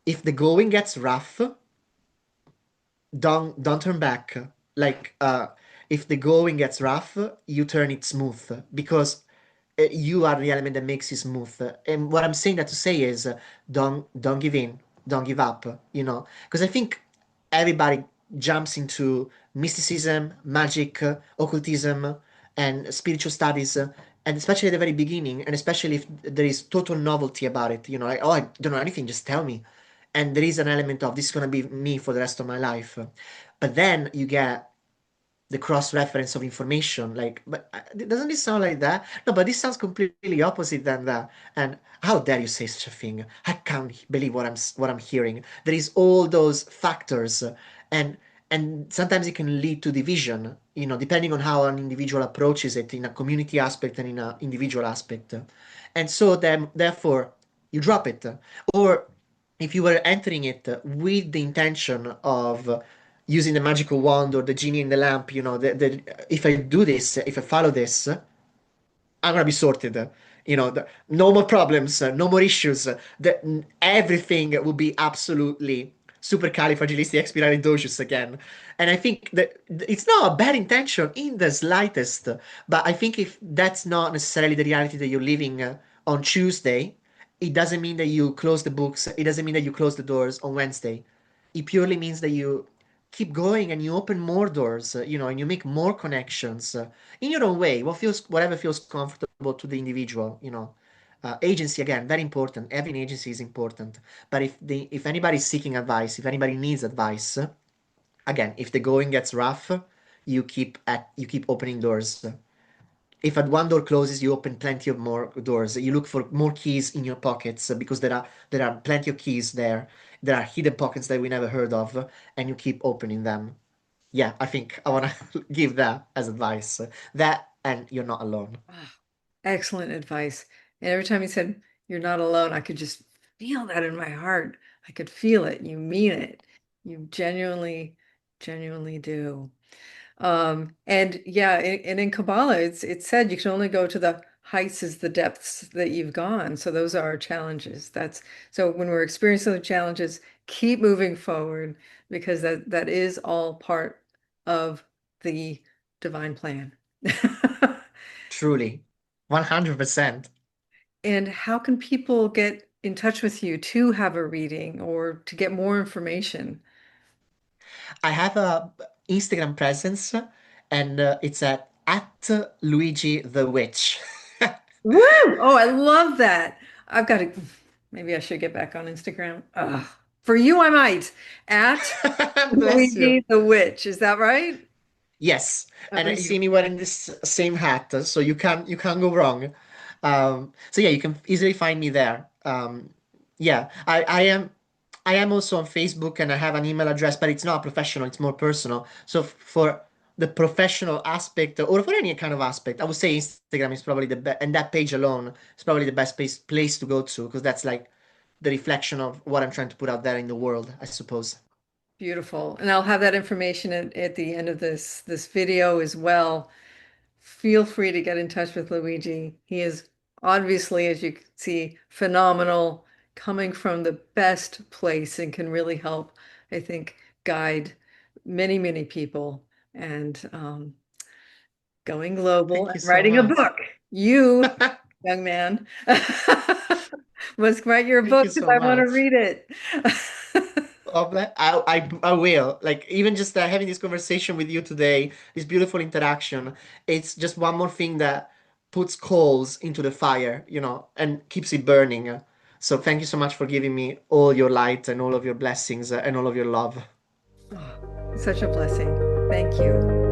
If the going gets rough, don't turn back. Like if the going gets rough, you turn it smooth, because you are the element that makes it smooth. And what I'm saying that to say is, don't give in, don't give up. Because I think everybody jumps into mysticism, magic, occultism, and spiritual studies. And especially at the very beginning, and especially if there is total novelty about it, like, oh, I don't know anything, just tell me. And there is an element of this is going to be me for the rest of my life. But then you get the cross reference of information, like, but doesn't this sound like that? No, but this sounds completely opposite than that. And how dare you say such a thing? I can't believe what I'm hearing. There is all those factors, and sometimes it can lead to division, depending on how an individual approaches it, in a community aspect and in an individual aspect. And so then therefore you drop it. Or if you were entering it with the intention of using the magical wand or the genie in the lamp, if I do this, if I follow this, I'm gonna be sorted. No more problems, no more issues. Everything will be absolutely supercalifragilisticexpialidocious again. And I think that it's not a bad intention in the slightest, but I think if that's not necessarily the reality that you're living on Tuesday, it doesn't mean that you close the books. It doesn't mean that you close the doors on Wednesday. It purely means that you keep going and you open more doors, and you make more connections in your own way, whatever feels comfortable to the individual. Agency, again, very important. Having agency is important. But if anybody's seeking advice, if anybody needs advice, again, if the going gets rough, you keep opening doors. If at one door closes, you open plenty of more doors. You look for more keys in your pockets, because there are plenty of keys there. There are hidden pockets that we never heard of, and you keep opening them. Yeah, I think I want to give that as advice. That, and you're not alone. Ah, excellent advice. And every time you said you're not alone, I could just feel that in my heart. I could feel it. You mean it. You genuinely do. And yeah, and in Kabbalah, it said you can only go to the heights as the depths that you've gone. So those are our challenges. That's so when we're experiencing the challenges, keep moving forward because that is all part of the divine plan. Truly. 100%. And how can people get in touch with you to have a reading or to get more information? I have a Instagram presence and it's at Luigi the Witch. Woo! Oh, I love that. I've got to, maybe I should get back on Instagram. Ugh. For you, I might. At Bless you. Luigi the Witch. Is that right? Yes, and I see Amazing. me wearing this same hat, so you can't go wrong. So yeah, you can easily find me there. Yeah, I am also on Facebook and I have an email address, but it's not professional, it's more personal. So for the professional aspect or for any kind of aspect, I would say Instagram is probably the best, and that page alone is probably the best place to go to because that's like the reflection of what I'm trying to put out there in the world, I suppose. Beautiful. And I'll have that information at the end of this video as well. Feel free to get in touch with Luigi. He is obviously, as you can see, phenomenal, coming from the best place and can really help, I think, guide many, many people and going global Thank and you so writing a much. book. You, young man, must write your Thank book you because so I want to much. read it. I will. Like even just having this conversation with you today, this beautiful interaction, it's just one more thing that puts coals into the fire, and keeps it burning. So thank you so much for giving me all your light and all of your blessings and all of your love. Oh, such a blessing. Thank you.